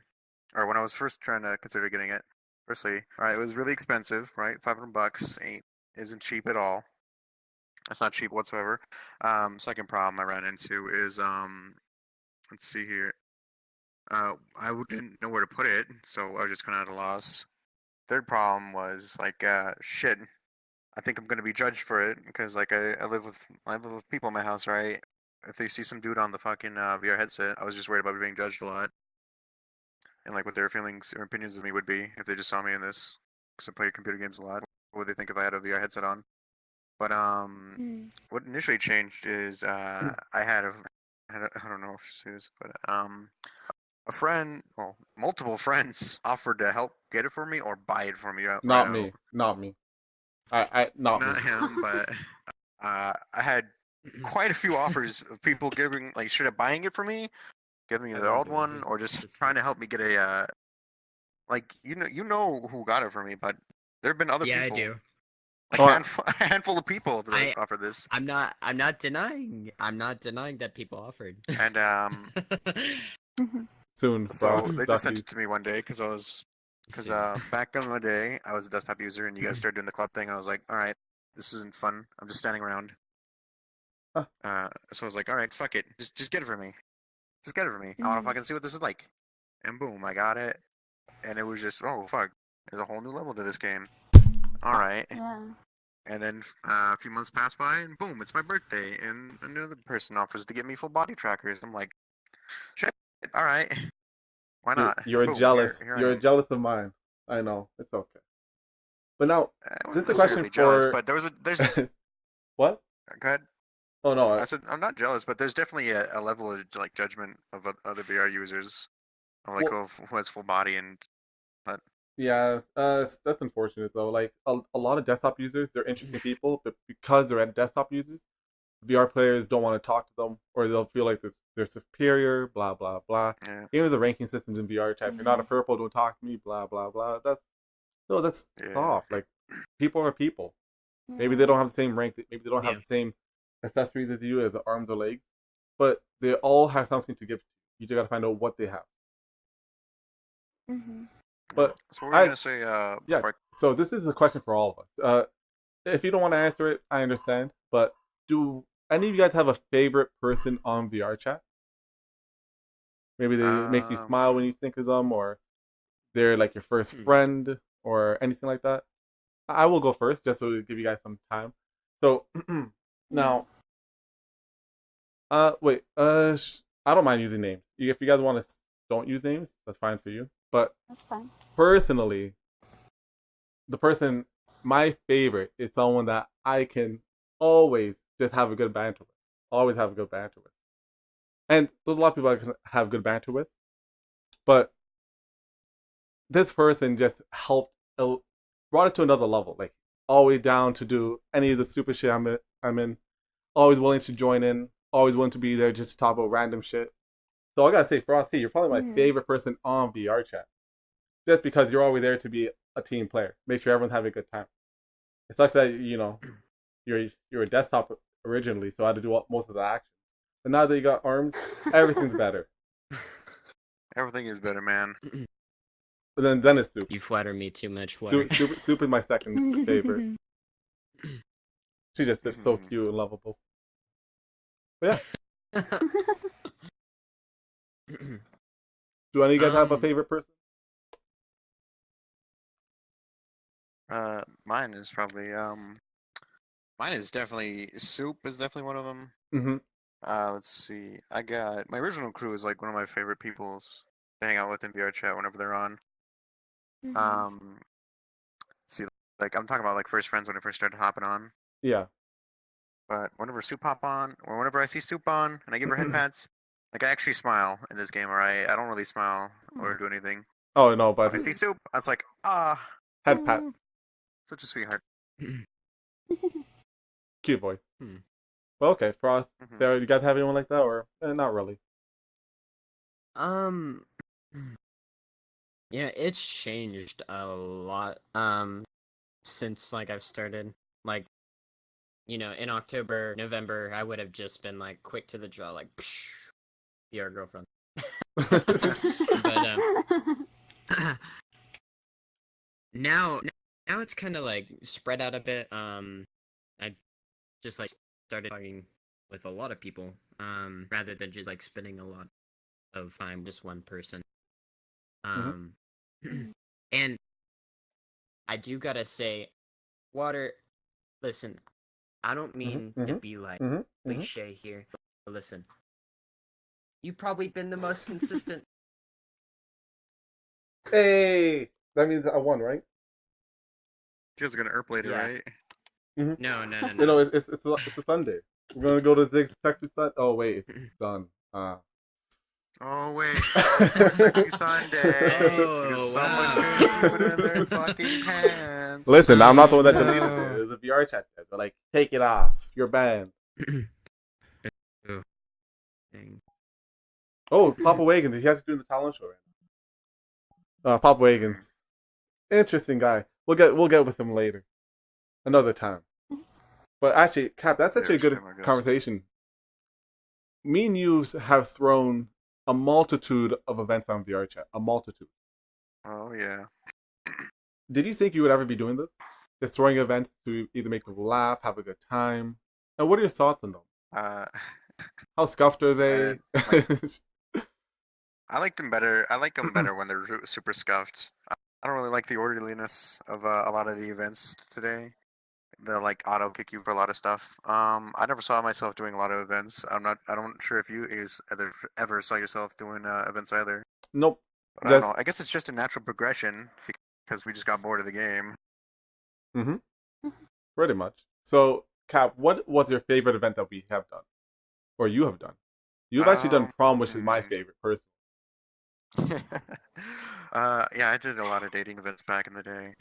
or when I was first trying to consider getting it, firstly, right, it was really expensive, right? $500 isn't cheap at all. It's not cheap whatsoever. Second problem I ran into is let's see here. Didn't know where to put it, so I was just kind of at a loss. Third problem was like, shit. I think I'm gonna be judged for it because like I live with people in my house, right? If they see some dude on the fucking VR headset, I was just worried about being judged a lot, and like what their feelings or opinions of me would be if they just saw me in this. Because I play computer games a lot. What would they think if I had a VR headset on? But what initially changed is I had I don't know if I say this, but a friend, well, multiple friends offered to help get it for me or buy it for me. Not me. Not me. Not me. Not him, but I had quite a few offers of people giving, like, straight up buying it for me, giving me I the love old doing one, or just this. trying to help me get a, like, you know who got it for me, but there have been other Yeah, people. I do. Like Oh, a handful of people that offered this, I'm not denying that people offered. and Soon. so Frost, they just sent please. it to me one day because Soon. back in the day I was a desktop user and you guys started doing the club thing and I was like, all right, this isn't fun. I'm just standing around. Huh. So I was like, all right, fuck it, just get it for me, just get it for me. I want to fucking see what this is like. And boom, I got it, and it was just, oh fuck, there's a whole new level to this game. All right. Yeah. And then a few months pass by, and boom, it's my birthday, and another person offers to get me full body trackers. I'm like, shit, all right, why not? You're Boom, jealous. here I You're am. jealous of mine. I know. It's okay. But now, I this is wasn't a question necessarily jealous, for but there's what? go ahead. Oh no. I said I'm not jealous, but there's definitely a level of like judgment of other VR users, of like who has full body and. Yeah, that's unfortunate though. Like a lot of desktop users, they're interesting people, but because they're desktop users, VR players don't want to talk to them, or they'll feel like they're superior. Blah blah blah. Yeah. Even the ranking systems in VR chat, if you're not a purple, don't talk to me. Blah blah blah. That's soft. Like people are people. Maybe they don't have the same rank. Maybe they don't have the same accessories as you, as the arms or legs, but they all have something to give. You just gotta find out what they have. But so what were you gonna say? Yeah. So this is a question for all of us. If you don't want to answer it, I understand. But do any of you guys have a favorite person on VR chat? Maybe they make you smile when you think of them, or they're like your first friend or anything like that? I will go first just to give you guys some time. So now, wait, I don't mind using names. If you guys want to don't use names, that's fine for you. But That's fine. personally, my favorite is someone that I can always just have a good banter with. Always have a good banter with. And there's a lot of people I can have good banter with. But this person just helped, brought it to another level. Like, all the way down to do any of the stupid shit I'm in. Always willing to join in. Always willing to be there just to talk about random shit. So I gotta say, Frosty, you're probably my favorite person on VRChat. Just because you're always there to be a team player. Make sure everyone's having a good time. It sucks that, you're a desktop originally, so I had to do most of the action. But now that you got arms, everything's better. Everything is better, man. But then it's Soup. You flatter me too much, Water. Soup is my second favorite. She's just so cute and lovable. But yeah. Do any of you guys have a favorite person? Mine is probably mine is definitely Soup is definitely one of them. Mm-hmm. Let's see. I got my original crew is like one of my favorite people's to hang out with in VRChat whenever they're on. Let's see, like I'm talking about like first friends when I first started hopping on. Yeah. But whenever Soup hop on, or whenever I see Soup on and I give her head pats, like I actually smile in this game, alright? I don't really smile or do anything. Oh no, but When I see Soup, I was like, head pats. Such a sweetheart. Cute voice. Well, okay, Frost, Sarah, you guys have anyone like that, or not really? Yeah, it's changed a lot since like I've started. Like, in October, November, I would have just been like quick to the draw, like, psh, be our girlfriend. But now it's kind of like spread out a bit. I just like started talking with a lot of people, rather than just like spending a lot of time just one person. And I do gotta say, Water, listen, I don't mean to be like cliche here, but listen, you've probably been the most consistent. Hey, that means I won, right? You guys are gonna erp later, right? No. It's a Sunday. We're gonna go to Zig's Sexy Sunday. Oh wait, it's done. Oh wait, Sexy Sunday. Because someone couldn't put in their fucking pants. Listen, I'm not the one that deleted it. It was a VR chat. But like, take it off. You're banned. Oh, Papa Wiggins. He has to do the talent show right now. Papa Wiggins, interesting guy. We'll get with him later, another time. But actually, Cap, that's actually a good conversation. Me and you have thrown a multitude of events on VRChat. A multitude. Oh yeah. Did you think you would ever be doing this? Just throwing events to either make people laugh, have a good time. And what are your thoughts on them? How scuffed are they? I like them better. I like them better when they're super scuffed. I don't really like the orderliness of a lot of the events today. They'll like auto kick you for a lot of stuff. I never saw myself doing a lot of events. I don't sure if you ever saw yourself doing events either. Nope. But I don't know. I guess it's just a natural progression because we just got bored of the game. Pretty much. So, Cap, what was your favorite event that we have done, or you have done? You've actually done prom, which is my favorite, personally. Yeah, I did a lot of dating events back in the day.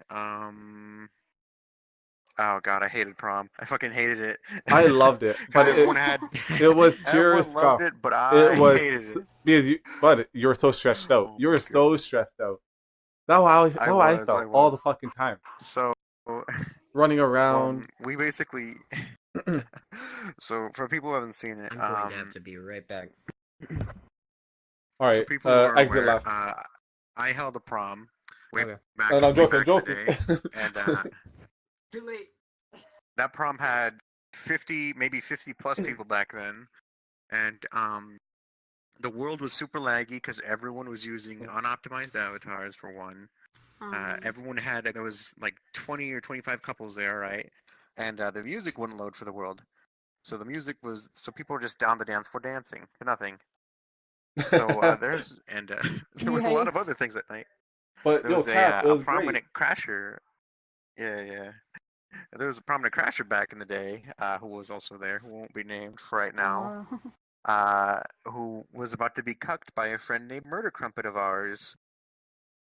Oh god, I hated prom. I fucking hated it. I loved it, but it was pure scuff. It, but I hated it because you were so stressed out. You were so stressed out. That's how I felt all the fucking time. So running around. We basically. So for people who haven't seen it, I'm going to have to be right back. All right, so people who are exit aware, left. I held a prom way Okay. back. And I'm joking. And Too late. that prom had 50, maybe 50 plus people back then, and the world was super laggy because everyone was using unoptimized avatars for one. Everyone had there was like 20 or 25 couples there, right? And the music wouldn't load for the world. So the music was so people were just down the dance floor dancing to nothing. So there was a lot of other Yikes. things at night. But There yo, was Cap, it a was great. prominent crasher. Yeah, yeah. There was a prominent crasher back in the day who was also there, who won't be named for right now, Oh. who was about to be cucked by a friend named Murder Crumpet of ours.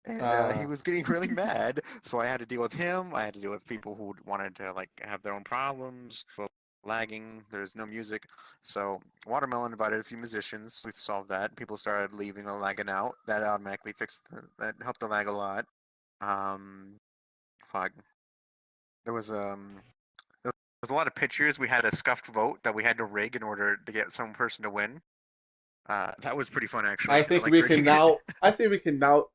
And he Uh, was getting really mad, so I had to deal with him. I had to deal with people who wanted to like have their own problems. Well, lagging. There's no music, so Watermelon invited a few musicians. We've solved that. People started leaving or lagging out. That automatically fixed. That helped the lag a lot. Um, fuck. There was there was a lot of pictures. We had a scuffed vote that we had to rig in order to get some person to win. That was pretty fun actually. I I think liked we can rigging it. now. I think we can now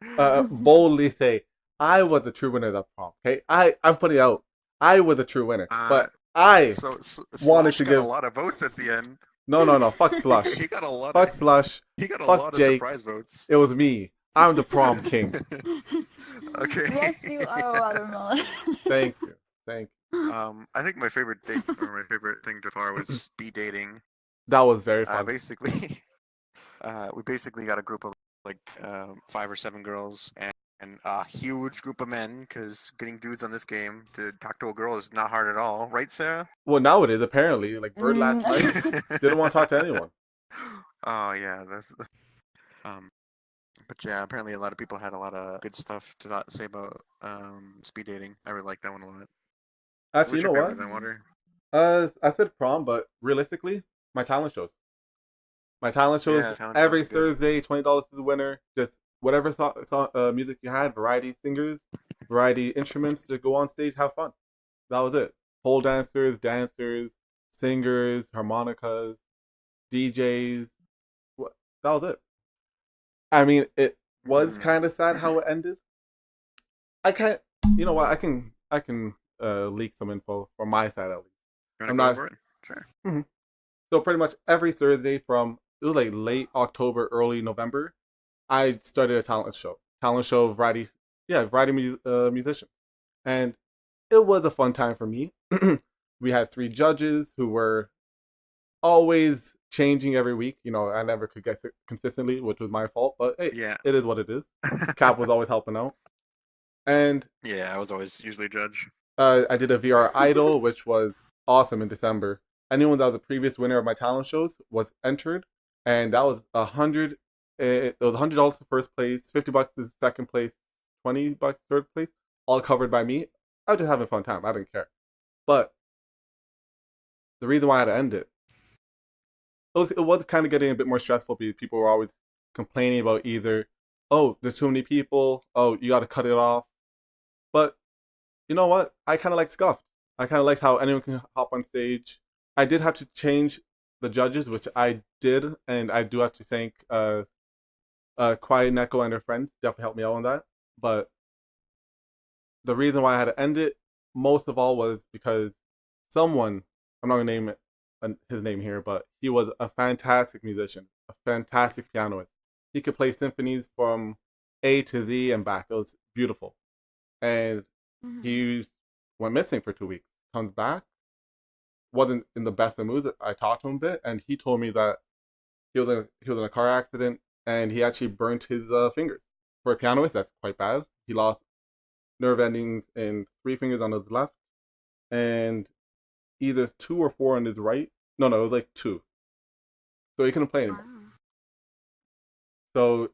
boldly say I was the true winner of that prom. Okay, I'm putting it out. I was the true winner, Uh, but I so wanted Slush to got a give. lot of votes at the end. No. Fuck Slush. he got a lot of Fuck Slush. he got a Fuck lot of Jake. surprise votes. It was me. I'm the prom king. Okay. Yes, you are Watermelon. Thank you. Thank you. I think my favorite date or my favorite thing so far was speed dating. That was very fun. Basically, we basically got a group of like 5 or 7 girls and a huge group of men because getting dudes on this game to talk to a girl is not hard at all, right, Sarah? Well, now it is apparently. Like Bird last night didn't want to talk to anyone. Oh yeah, that's um. But yeah, apparently a lot of people had a lot of good stuff to say about speed dating. I really like that one a lot. What Actually, was you your know favorite what? then, Water? I said prom, but realistically, my talent shows. My talent shows Yeah, talent shows every are good. Thursday, $20 to the winner. Just whatever music you had, variety singers, variety instruments to go on stage, have fun. That was it. Pole dancers, singers, harmonicas, DJs. That was it. I mean, it was Mm. kind of sad how it ended. I can't. You know what? I can leak some info from my side at least. You I'm wanna go not. over it? Sure. So pretty much every Thursday from it was like late October, early November, I started a talent show variety, yeah, musicians, and it was a fun time for me. We had 3 judges who were always changing every week. You know, I never could guess it consistently, which was my fault. But hey, Yeah. it is what it is. Cap was always helping out, and Yeah, I was always usually judge. I did a VR Idol, which was awesome in December. Anyone that was a previous winner of my talent shows was entered, and that was It was $100 for first place, $50 is second place, $20 third place, all covered by me. I was just having a fun time. I didn't care. But the reason why I had to end it was kind of getting a bit more stressful because people were always complaining about either, oh, there's too many people, oh, you got to cut it off. But you know what? I kind of like Scuffed. I kind of liked how anyone can hop on stage. I did have to change the judges, which I did, and I do have to thank Quiet Neko and their friends. Definitely helped me out on that. But the reason why I had to end it, most of all, was because someone, I'm not going to name his name here, but he was a fantastic musician, a fantastic pianist. He could play symphonies from A to Z and back. It was beautiful. And he went missing for 2 weeks. Comes back, wasn't in the best of moods. I talked to him a bit, and he told me that he was in a car accident, and he actually burnt his fingers. For a pianist, that's quite bad. He lost nerve endings in 3 fingers on his left, and either 2 or 4 on his right. No, it was like 2. So he couldn't play anymore. Wow. So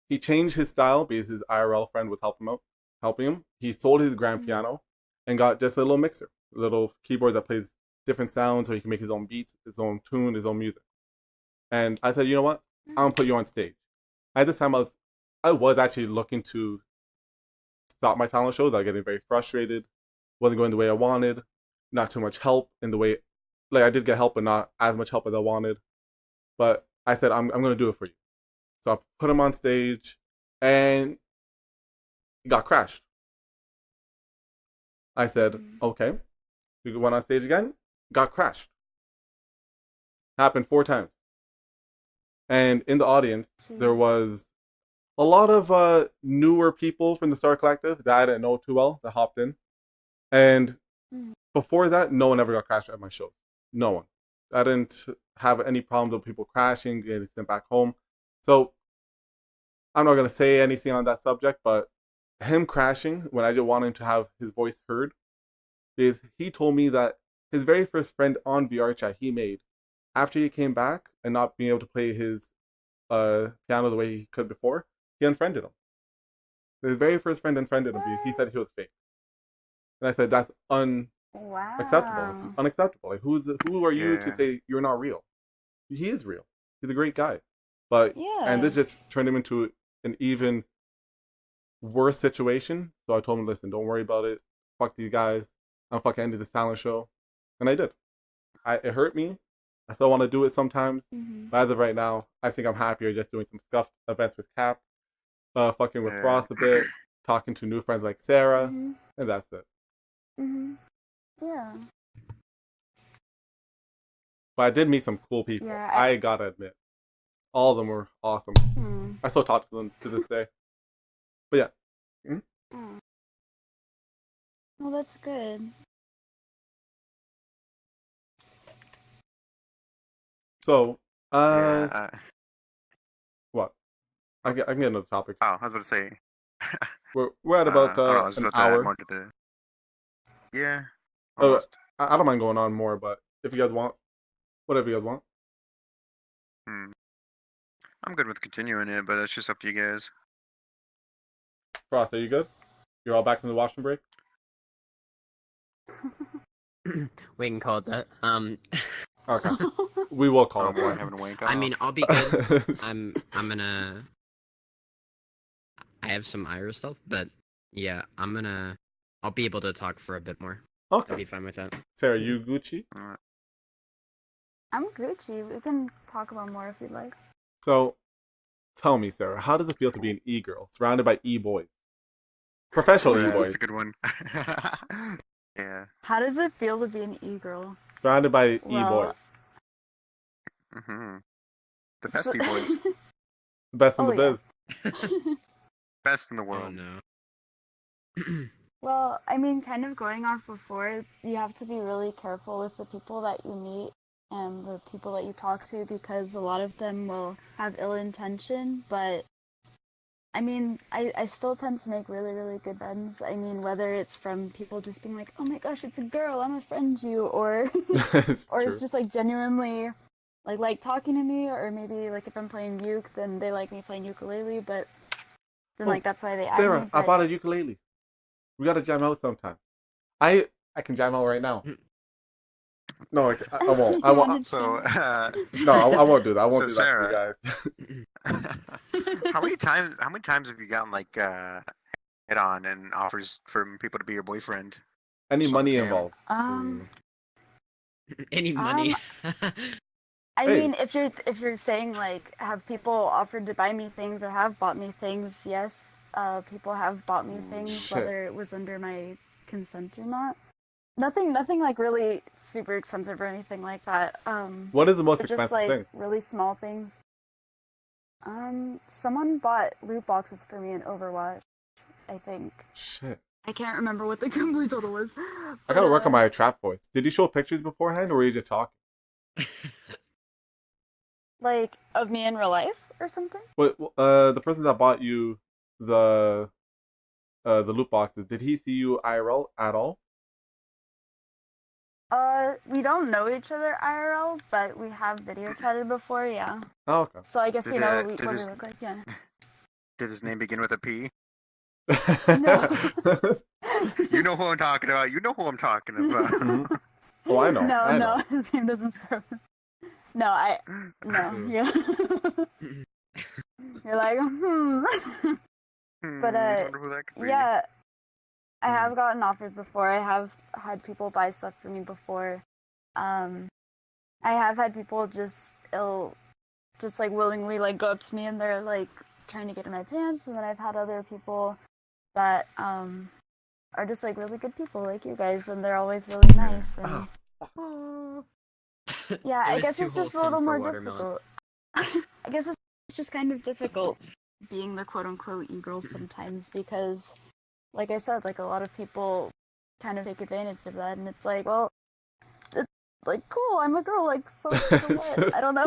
he changed his style because his IRL friend was helping him. He sold his grand piano and got just a little mixer, a little keyboard that plays different sounds so he can make his own beats, his own tune, his own music. And I said, you know what? I'm gonna put you on stage. At this time, I was actually looking to stop my talent shows. I was getting very frustrated. Wasn't going the way I wanted. Not too much help in the way, like I did get help, but not as much help as I wanted. But I said, I'm gonna do it for you. So I put him on stage, and he got crashed. I said, okay. We went on stage again, got crashed. Happened 4 times. And in the audience, Sure. there was a lot of newer people from the Star Collective that I didn't know too well that hopped in. And before that, no one ever got crashed at my shows. No one. I didn't have any problems with people crashing, getting sent back home. So I'm not going to say anything on that subject, but him crashing when I just wanted to have his voice heard is he told me that his very first friend on Vrchat he made after he came back and not being able to play his piano the way he could before, he unfriended him. His very first friend unfriended him because he said he was fake. And I said, that's unacceptable. It's Wow. unacceptable. Like, who are you to Yeah. say you're not real? He is real. He's a great guy. But, Yeah. and this just turned him into an even worse situation. So I told him, listen, don't worry about it. Fuck these guys. I'm fucking ending this talent show. And I did. It hurt me. I still want to do it sometimes. But as of right now, I think I'm happier just doing some scuff events with Cap, fucking with Yeah. Ross a bit, talking to new friends like Sarah, and that's it. Yeah. But I did meet some cool people. Yeah, I gotta admit. All of them were awesome. I still talk to them to this day. But yeah. Well, that's good. So, Yeah. what? I can get another topic. Oh, I was about to say. We're at about I don't know, I was an about to add hour. more to the. Yeah. Oh, Almost. I don't mind going on more, but if you guys want, whatever you guys want. I'm good with continuing it, but that's just up to you guys. Frost, are you good? You're all back from the washroom break? We can call it that. Okay. We will call Oh it boy, that. having a wake I up. mean, I'll be good. I'm gonna. I have some Ira stuff, but yeah, I'll be able to talk for a bit more. I'll be Okay. fine with that. Sarah, you Gucci? I'm Gucci. We can talk about more if you'd like. So, tell me, Sarah, how does it feel to be an e-girl surrounded by e-boys? Professional Yeah, e-boys. that's a good one. Yeah. How does it feel to be an e-girl? Surrounded by Well, e-boys. The best boys. The best in the yeah. biz. Best in the Oh world. no. Well, I mean, kind of going off before, you have to be really careful with the people that you meet and the people that you talk to because a lot of them will have ill intention, but I mean, I still tend to make really, really good friends. I mean, whether it's from people just being like, oh my gosh, it's a girl, I'm a friend you, or It's or true. it's just like genuinely like talking to me, or maybe like if I'm playing uke, then they like me playing ukulele, but then like that's why they add Sarah, me. I But bought a ukulele. We gotta jam out sometime. I can jam out right now. No, I won't. I You won't. wanna So, No, I won't do that. I won't So, do Sarah, that to you guys. how many times have you gotten like hit on and offers from people to be your boyfriend? Any Just on money scam. involved? Any money? I Hey. mean, if you're saying like have people offered to buy me things or have bought me things, yes, people have bought me things, Shit. whether it was under my consent or not. Nothing like really super expensive or anything like that. What is the most but just expensive like thing? really small things. Someone bought loot boxes for me in Overwatch, I think. Shit. I can't remember what the complete total was. I gotta work on my trap voice. Did you show pictures beforehand, or were you just talking? Like of me in real life or something. But the person that bought you the loot boxes, did he see you IRL at all? We don't know each other IRL, but we have video chatted before, yeah. Oh, okay. So I guess we Did, know uh, what we did his- look like, yeah. Did his name begin with a P? No. You know who I'm talking about. You know who I'm talking about. Mhm. Oh, I know. No, I know. his name doesn't start with... No, yeah. You're like, But, I wonder who that could be. yeah. I have gotten offers before. I have had people buy stuff for me before. I have had people just like willingly like go up to me and they're like trying to get in my pants, and then I've had other people that are just like really good people like you guys, and they're always really nice. And yeah, I was guess too it's just a wholesome little for more watermelon. difficult. I guess it's just kind of difficult being the quote unquote e-girls sometimes because, like I said, like a lot of people kind of take advantage of that, and it's like, well, it's like cool, I'm a girl, like so what? I don't know,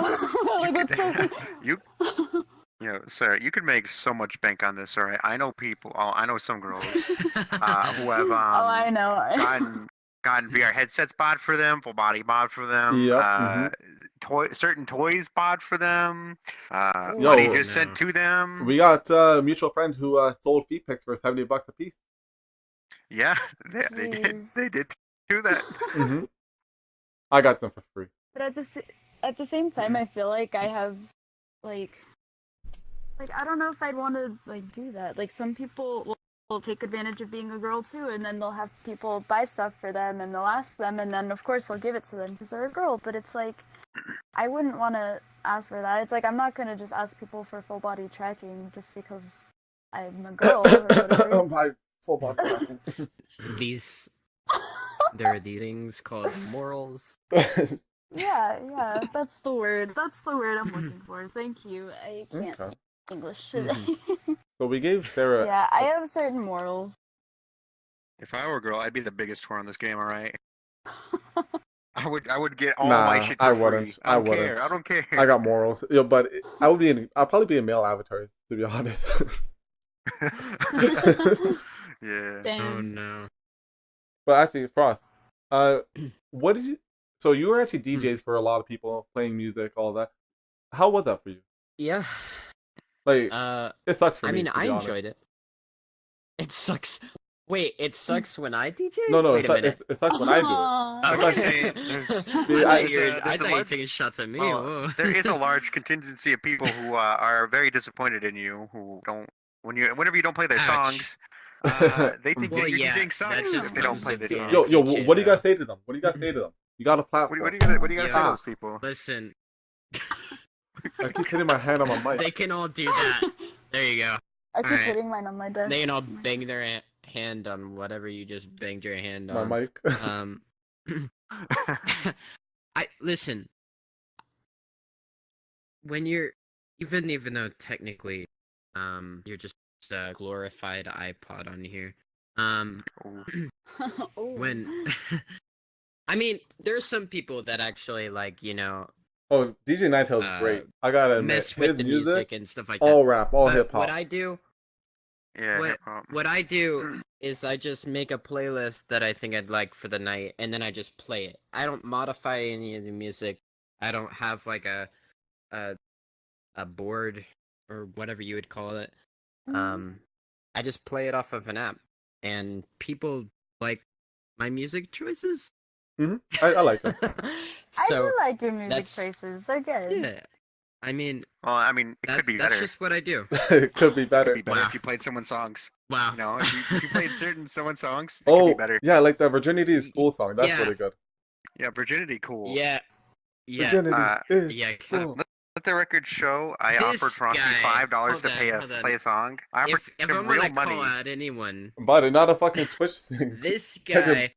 like what's so. You sir, you could make so much bank on this. All right, I know people. I know some girls who have Oh, I know. gotten VR headsets bought for them, full body bought for them. Yep. Certain toys bought for them. Yo, money just sent to them. We got a mutual friend who sold feet pics for $70 a piece. Yeah, they did. They did do that. I got them for free. But at the same time, I feel like I have like I don't know if I'd want to like do that. Like some people will take advantage of being a girl too, and then they'll have people buy stuff for them, and they'll ask them, and then of course they'll give it to them because they're a girl. But it's like I wouldn't want to ask for that. It's like I'm not gonna just ask people for full body tracking just because I'm a girl or whatever. My full body tracking. There are these things called morals. Yeah, that's the word. That's the word I'm looking for. Thank you. I can't speak English today. So we gave Sarah. Yeah, I have certain morals. If I were a girl, I'd be the biggest whore on this game. All right. I would get all my shit. I for wouldn't. free. I wouldn't. Care. I don't care. I got morals. Yeah, but I'll probably be a male avatar, to be honest. Yeah. Damn. Oh no. But actually, Frost, what did you? So you were actually DJs for a lot of people, playing music, all that. How was that for you? Yeah. Like, it sucks for me. I mean, to I be honest. enjoyed it. It sucks. Wait, it sucks when I DJ? No, Wait a minute. it sucks when I do it. Okay, I thought you were taking shots at me. Well, there is a large contingency of people who are very disappointed in you, who don't whenever you don't play their songs. They think that you're DJing sucks if they don't play their songs. Yo, what do you gotta say to them? What do you gotta say to them? You got a platform. What do you gotta say to those people? Listen. I keep hitting my hand on my mic. They can all do that. There you go. I keep hitting mine on my desk. They can all bang their hand on whatever you just banged your hand on. My mic. I listen. When you're even though technically, you're just a glorified iPod on here. When I mean, there's some people that actually like, Oh, DJ Ninetales is great. I gotta admit, mess with his the music and stuff like that. All rap, all But hip hop. What I do, hip hop. what I do is I just make a playlist that I think I'd like for the night, and then I just play it. I don't modify any of the music. I don't have like a board or whatever you would call it. I just play it off of an app, and people like my music choices. I like them. I do like your music choices. They're good. Yeah. I mean, it could be better. That's just what I do. It could be better. It'd be better if you played someone's songs. Wow. If you played someone's songs, it could be better. Yeah, like the Virginity is Cool song. That's really good. Yeah, Virginity cool. Yeah. Virginity cool. Let the record show. I offered Frosty $5 to play a song. I offered if him I'm real gonna money. call out anyone, but it's not a fucking Twitch thing. This guy,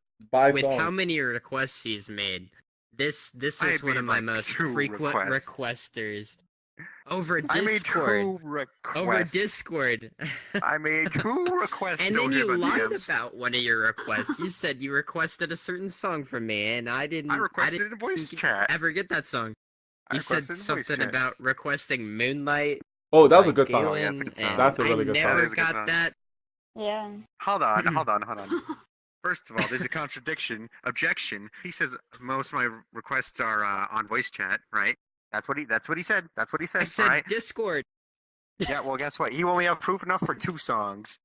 with songs. how many requests he's made, this is one of my most frequent requesters. Over Discord. Over Discord. I made 2 requests. And then you lied about one of your requests. You said you requested a certain song from me, and I didn't. I requested in a voice chat. Ever get that song? You said something about requesting Moonlight. Oh, that was a good song. Oh, yeah, that's a good song. That's a really good song. I never got that. Yeah. Hold on. First of all, there's a objection. He says most of my requests are on voice chat, right? That's what he said. I said right? Discord. Yeah, well, guess what? He only have proof enough for 2 songs.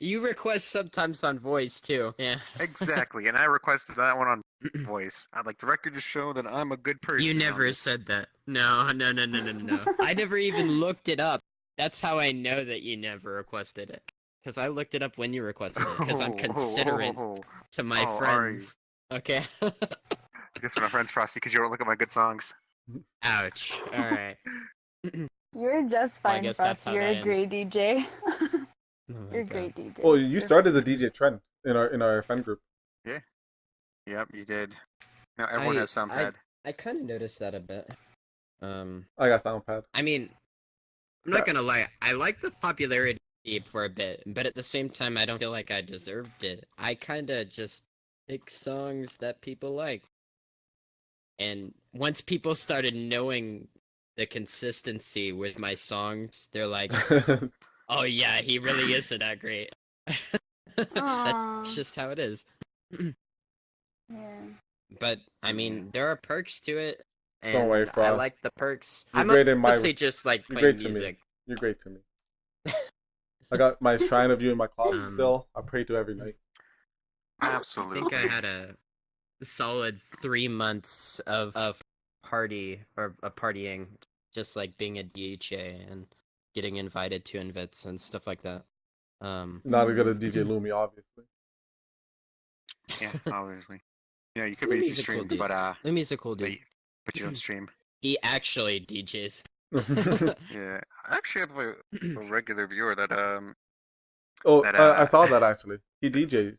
You request sometimes on voice too. Yeah. Exactly, and I requested that one on voice. I'd like the record to show that I'm a good person. You never said that. No. I never even looked it up. That's how I know that you never requested it. Because I looked it up when you requested it. Because I'm considerate to my friends. Okay. I guess we're not friends, Frosty, because you don't look at my good songs. Ouch. Alright. You're just fine, Frost. You're a great DJ. You're a great DJ. Well, you started the DJ trend in our friend group. Yeah. Yep, you did. Now everyone has some pad. I kind of noticed that a bit. I got SoundPad. I mean, I'm not gonna lie. I like the popularity for a bit, but at the same time, I don't feel like I deserved it. I kind of just pick songs that people like, and once people started knowing the consistency with my songs, they're like, "Oh yeah, he really isn't that great." That's just how it is. Yeah. But I mean, there are perks to it, Don't worry, and I Frost. like the perks. You're I'm great in my- mostly just like You're playing great to me. music. You're great to me. I got my shrine of you in my closet Um, still. I pray to every night. I Absolutely. think I had a solid 3 months of partying, just like being a DJ and getting invited to invits and stuff like that. Not as good as DJ Lumi, obviously. Yeah, obviously. Yeah, you could be Lumi's a cool streamed, dude. but Lumi's a cool but dude. you don't stream. He actually DJs. Yeah, I actually have a regular viewer that Oh, That, I saw that actually. He DJs.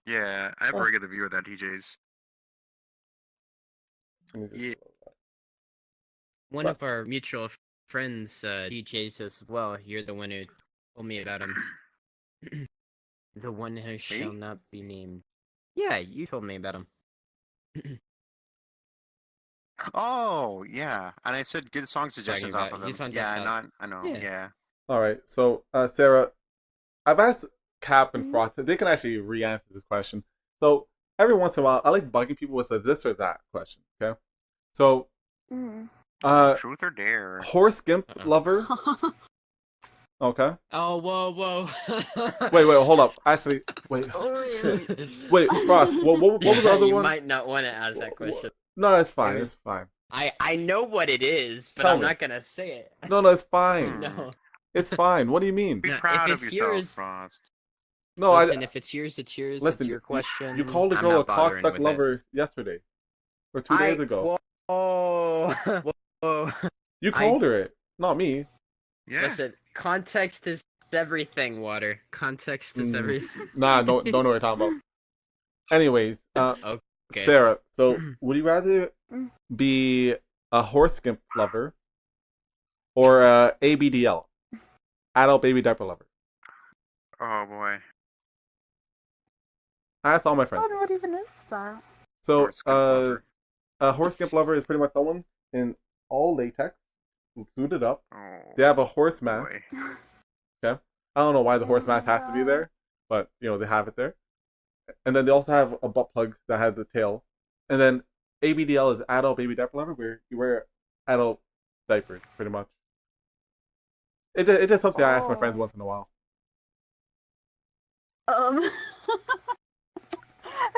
yeah, I have a Oh. regular viewer that DJs. Let me just- Yeah. One But- of our mutual friends DJs as well. You're the one who told me about him. The one who shall not be named. Yeah, you told me about him. Oh, yeah, and I said good song suggestions off about- of he's him. on Yeah, desktop. I know. Yeah. Yeah. All right. So, Sarah, I've asked Cap and Mhm. Frost. They can actually re-answer this question. So every once in a while, I like bugging people with a this or that question. Okay. So, Mm. Truth or dare? horse gimp Uh-oh. lover. Okay. Oh, whoa. Wait, hold up. Actually, wait. Shit. Wait, Frost. What was the other you one? might not want to ask that question. No, it's fine. It It's fine. I know what it is, but Tell I'm me. not gonna say it. No, it's fine. No. It's fine. What do you mean? Be No, if proud of it's yourself, yours- Frost. No, Listen, if it's yours, it's yours. listen. It's your question. You called a I'm girl a not bothering cocksuck with it. lover yesterday, or 2 days ago. Whoa. Whoa. You called her it, not me. Yeah. Listen, context is everything, Water. Context is Mm. everything. Nah, don't know what you're talking about. Anyways, Okay. Sarah, so would you rather Mm. be a horse skimp lover or a ABDL, adult baby diaper lover? Oh boy. I asked all my friends. What even is that? So, Horse skimp lover. a horse skimp lover is pretty much someone in all latex, suited up. Oh. They have a horse mask. boy. Okay, I don't know why the horse mask has to be there, but they have it there. And then they also have a butt plug that has the tail. And then ABDL is adult baby diaper lover, where you wear adult diapers, pretty much. It's just something I ask my friends Oh. once in a while.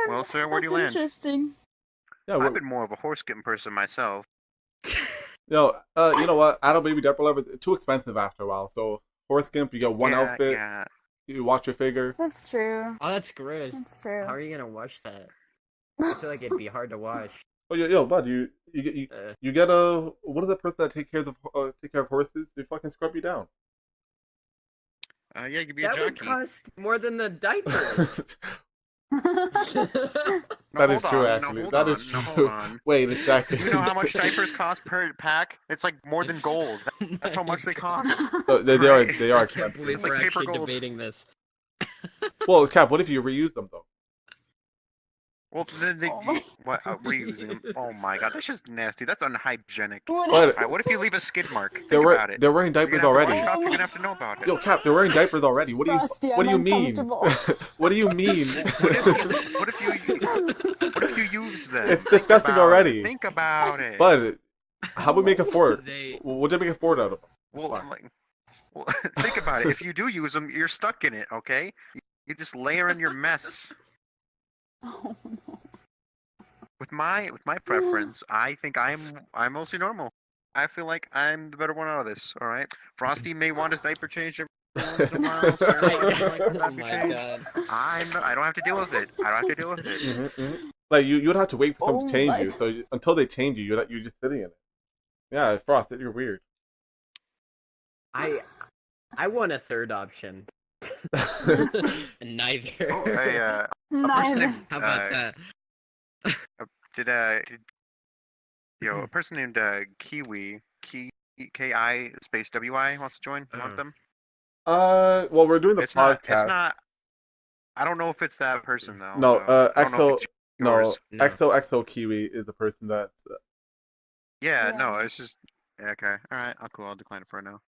Well, Sarah, where do you That's land? Interesting. Yeah, I've been more of a horse getting person myself. you know what? Adult baby diaper lover, too expensive after a while. So horse skimp, you get one Yeah, outfit, Yeah. you watch your figure. That's true. Oh, that's gross. That's true. How are you gonna wash that? I feel like it'd be hard to wash. Oh, yo, bud, you get a what is that person that take care of horses? They fucking scrub you down. Yeah, you could be a That would jockey. cost more than the diaper. No, That is hold true, on, no, actually. hold That on, is no, true. hold on. Wait a second. You know how much diapers cost per pack? It's like more than gold. That's how much they cost. No, they Right. are I can't expensive. believe It's like we're paper actually gold. debating this. Well, Cap, what if you reuse them though? Well, then they Oh my what reusing them? Oh my god, that's just nasty. That's unhygienic. What? But What if you leave a skid mark? Think they're about it. they're wearing You're diapers gonna have to already. wash off, you're gonna have to know about it. Yo, Cap, they're wearing diapers already. What do you Frosty, what do I'm you mean? uncomfortable. What do you mean? What if you use them? It's Think disgusting about it. already. Think about it. But how about we make a fort? They We'll just make a fort out of them. well, fine. well, think about it. If you do use them, you're stuck in it. Okay? You just layer in your mess. Oh, no. With my preference, I think I'm mostly normal. I feel like I'm the better one out of this. All right. Frosty may want his diaper changed every once in a while. Sarah might want her oh diaper my changed. god. I don't have to deal with it. I don't have to deal with it. Like you'd have to wait for someone to Oh change my- you. So until they change you, you're just sitting in it. Yeah, Frost, you're weird. I want a third option. Neither. Hey, a person Neither. named, How about that? did Yo, a person named Kiwi, Ki space Wi wants to join. You want them? Well, we're doing the It's not. It's podcast. not. I don't know if it's that person though. No, So I don't know if EXO, it's no, yours. No. XOXO Kiwi is the person that's. Yeah, Yeah. no, it's just okay. All right, cool. I'll decline it for now.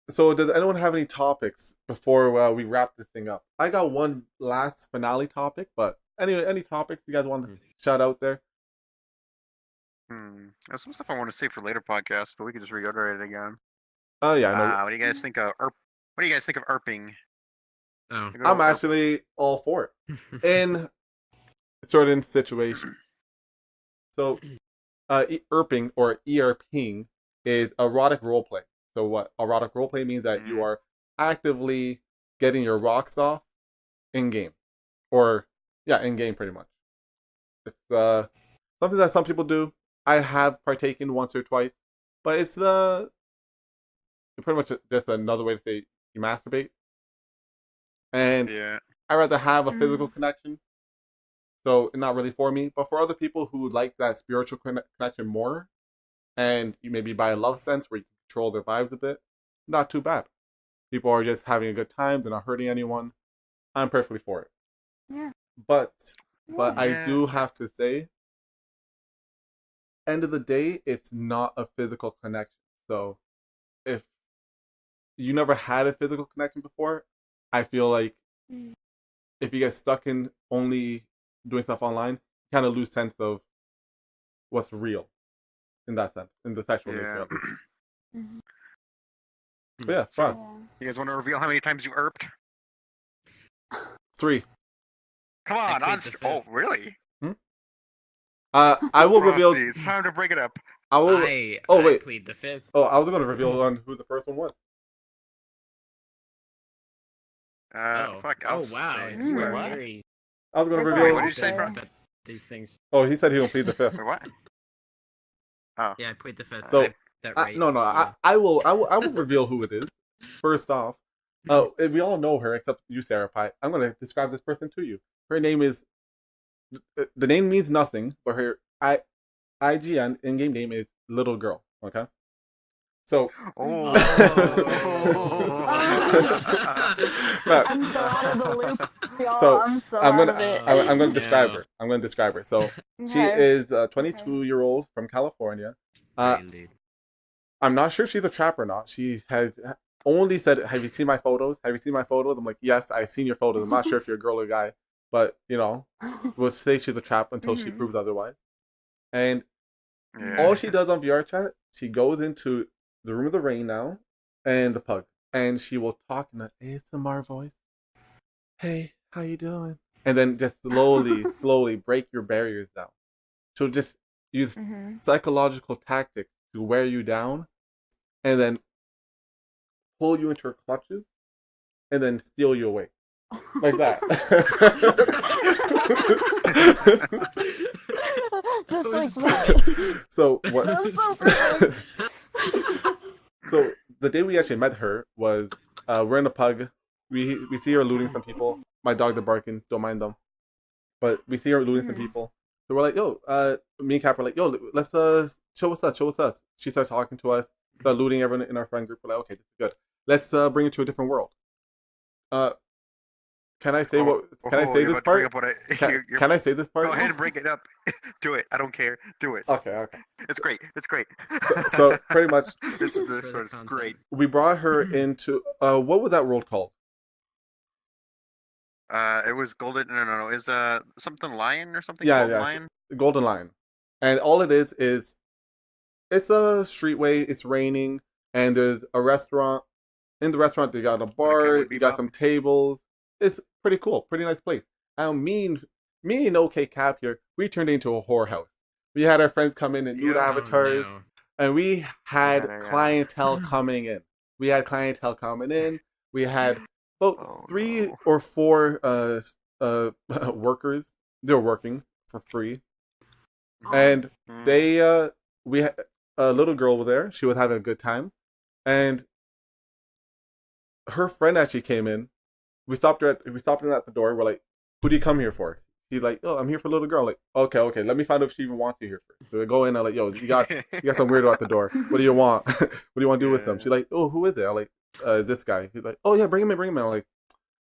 So, does anyone have any topics before we wrap this thing up? I got one last finale topic, but anyway, any topics you guys want to shout out there? There's some stuff I want to save for later podcasts, but we can just reiterate it again. Oh yeah, I know. What do you guys think of What do you guys think of erping? Oh. I'm actually all for it in certain situations. So, erping or ERPing is erotic roleplay. So, what erotic roleplay means that you are actively getting your rocks off in game, or in game pretty much. It's something that some people do. I have partaken once or twice, but it's pretty much just another way to say you masturbate. And I'd rather have a physical connection. So it's not really for me. But for other people who like that spiritual connection more, and you maybe by a love sense where you can control their vibes a bit, not too bad. People are just having a good time. They're not hurting anyone. I'm perfectly for it. Yeah. But I do have to say, end of the day, it's not a physical connection. So if you never had a physical connection before, I feel like if you get stuck in only doing stuff online, you kind of lose sense of what's real in that sense, in the sexual nature of it. But yeah, Frost. You guys want to reveal how many times you erped? 3. Come on, oh, really? I will reveal. It's time to break it up. I will. I plead the fifth. Oh, I was going to reveal on who the first one was. Fuck. Oh wow. You were What? very. I was going to Wait, reveal. what did you say, bro? These things. Oh, he said he will plead the fifth. Wait, what? Oh. Yeah, I plead the fifth. So that right. no, I will reveal who it is. First off, we all know her except you, Sarah Pie. I'm going to describe this person to you. Her name is. The name means nothing, but her IGN in-game name is Little Girl. Okay. So. I'm so out of the loop, y'all. So I'm gonna describe her. I'm gonna describe her. So she is a 22-year-old from California. Indeed. I'm not sure if she's a trap or not. She has only said, "Have you seen my photos? Have you seen my photos?" I'm like, "Yes, I've seen your photos." I'm not sure if you're a girl or a guy, but we'll say she's a trap until she proves otherwise. And all she does on Vrchat, she goes into the room of the rain now and the pug, and she will talk in an ASMR voice. Hey, how you doing? And then just slowly break your barriers down. She'll just use psychological tactics to wear you down, and then pull you into her clutches, and then steal you away. Like that. Just like that. So what? That's so perfect. So the day we actually met her was we're in a pug. We see her looting some people. My dogs are barking. Don't mind them. But we see her looting some people. So we're like, yo, me and Cap are like, yo, let's show us us. Show us us. She starts talking to us. Start looting everyone in our friend group. We're like, okay, this is good. Let's bring it to a different world. Can I say Can I say this part? Can I say this part? Go ahead and break it up. Do it. I don't care. Do it. Okay. It's great. It's great. So pretty much, this was great. We brought her into what was that world called? It was Golden. No. Is something Lion or something? Yeah, Golden Lion. Golden Lion, and all it is it's a streetway. It's raining, and there's a restaurant. In the restaurant, they got a bar. You got some tables. It's pretty cool, pretty nice place. Me and OK Cap here, we turned into a whorehouse. We had our friends come in nude avatars, and we had clientele coming in. We had about 3 or 4 workers. They were working for free, and we had a little girl was there. She was having a good time, and her friend actually came in. We stopped her at the door. We're like, "Who do you come here for?" he's like, "Oh, I'm here for little girl." Like, okay, let me find out if she even wants you here first. So I go in, I'm like, "Yo, you got some weirdo at the door. What do you want? What do you want to do with them?" She's like, "Oh, who is it?" I'm like, "This guy." He's like, "Oh yeah, bring him in." I'm like,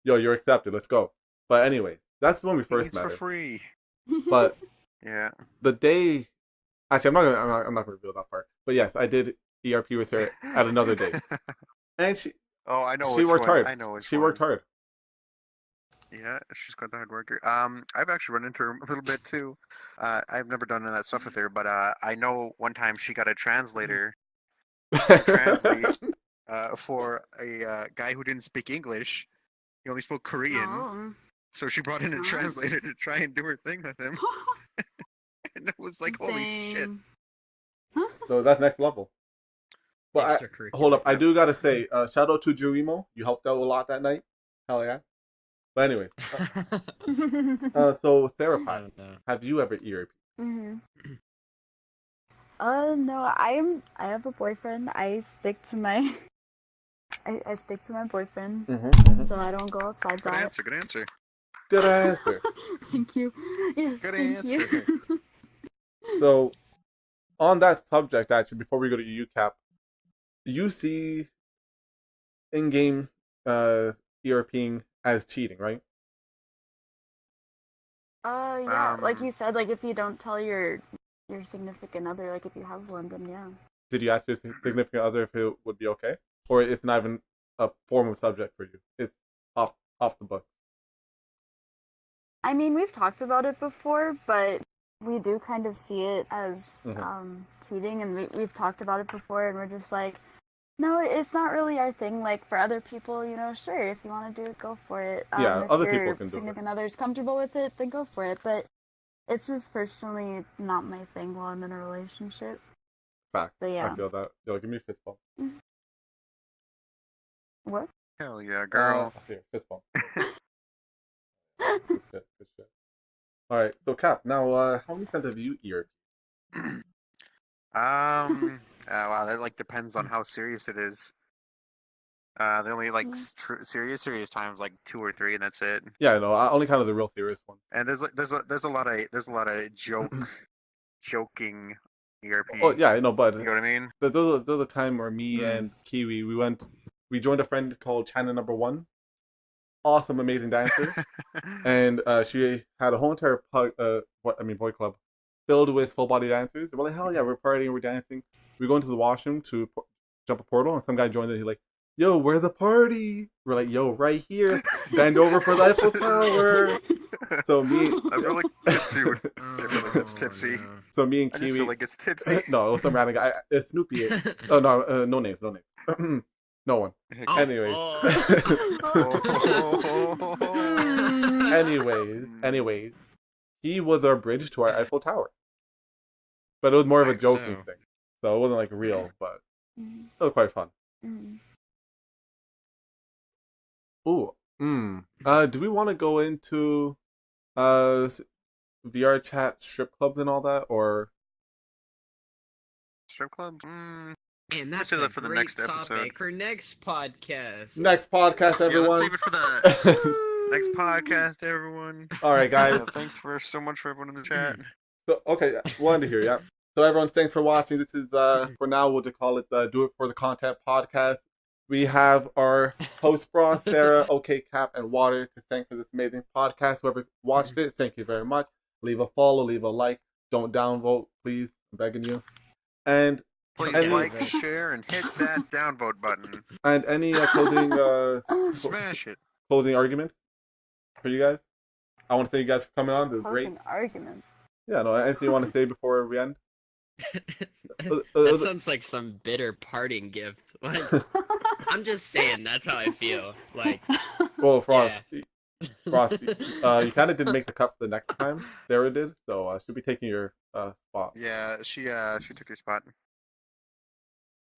"Yo, you're accepted. Let's go." But anyways, that's when we first met for her. free. But Yeah. the day, actually, I'm not gonna reveal that part. But yes, I did ERP with her at another day, and Oh, I know she which worked one. hard. I know which She one. worked hard. Yeah, she's quite the hard worker. I've actually run into her a little bit too. I've never done any of that stuff with her, but I know one time she got a translator to translate for a guy who didn't speak English. He only spoke Korean, Oh. so she brought in a translator to try and do her thing with him. And it was like, holy shit. Dang. So that's next level. But hold up, I do gotta say, shout out to Jurimo. You helped out a lot that night. Hell yeah. But anyways, so Sarah Pie, have you ever ERP? No, I have a boyfriend. I stick to my I stick to my boyfriend, so I don't go outside Good that. answer. Good answer. Good answer. Thank you. Yes, Good thank answer. you. So, on that subject, actually, before we go to UCAP, you see in-game ERPing as cheating, right? Yeah, like you said, like if you don't tell your significant other, like if you have one, then yeah. Did you ask your significant other if it would be okay, or it's not even a form of subject for you? It's off the book. I mean, we've talked about it before, but we do kind of see it as cheating, and we've talked about it before, and we're just like, no, it's not really our thing. Like, for other people, you know, sure, if you want to do it, go for it. Yeah, if other your people can do it. significant other's comfortable with it, then go for it. But it's just personally not my thing while I'm in a relationship. Fact. So, yeah. I feel that. Yo, give me a fist bump. What? Hell yeah, girl. Here, fist bump. Good shit. All right, so Cap, now how many times have you ERP? Wow, that like depends on how serious it is. The only like serious times like 2 or 3, and that's it. Yeah, no, I only counted the real serious ones. And there's a lot of joking ERP. Oh yeah, I know, but you know what I mean. There was a time where me and Kiwi we joined a friend called China #1. Awesome, amazing dancer, and she had a whole entire boy club filled with full body dancers. We're like, hell yeah, we're partying, we're dancing. We go into the washroom to jump a portal, and some guy joined it. He's like, "Yo, where's the party?" We're like, "Yo, right here. Bend over for the Eiffel Tower." So me, I feel like tipsy. It's tipsy. So me and I Kiwi. just feel like it's tipsy. No, it was some random guy. It's Snoopy. Oh no, no names. No one. Anyways. Anyways, he was our bridge to our Eiffel Tower. But it was more of a joking thing. So it wasn't like real, but it was quite fun. Ooh. Do we want to go into Vrchat strip clubs and all that, or strip clubs? And that's a for the next episode. For next podcast. Next podcast, everyone. Yeah, let's save it for the next podcast, everyone. All right, guys. Thanks so much for everyone in the chat. So okay, wanted to hear, yeah. So everyone, thanks for watching. This is for now we'll just call it the Do It for the Content podcast. We have our host Frost, Sarah, OK Cap, and Water to thank for this amazing podcast. Whoever watched it, thank you very much. Leave a follow, leave a like. Don't downvote, please. I'm begging you. And please like, share, and hit that downvote button. And any closing smash it. Closing arguments for you guys? I want to thank you guys for coming on. This is great. Closing arguments. Yeah, no. Anything you want to say before we end? That sounds like some bitter parting gift. Like, I'm just saying, that's how I feel. Like, well, Frost, you kind of didn't make the cut for the next time. Sarah did, so she'll be taking your spot. Yeah, she took your spot.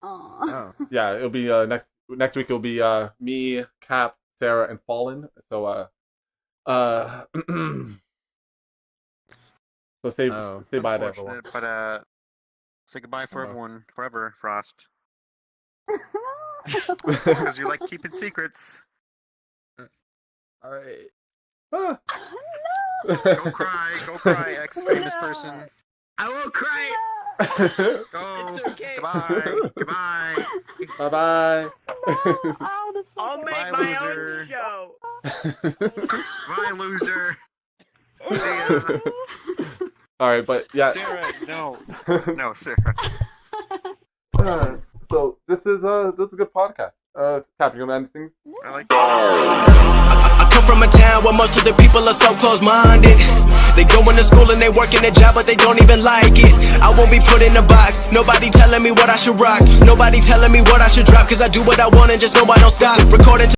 Oh. Yeah, it'll be next week. It'll be me, Cap, Sarah, and Fallen. So so say bye to everyone. But say goodbye for everyone forever, Frost. Because you like keeping secrets. All right. No. Go cry, ex-famous No. person. I won't cry. Go. It's okay. Goodbye. Goodbye. Bye bye. Oh, that's so I'll good. make Bye, my loser. own show. Bye, loser. See ya. All right, but yeah. Sarah, no. No, Sarah. So this is a good podcast. Captain, you want to end things? I like I come from a town where most of the people are so close-minded. They go into school and they work in a job, but they don't even like it. I won't be put in a box. Nobody telling me what I should rock. Nobody telling me what I should drop. Cause I do what I want and just know I don't stop. Recording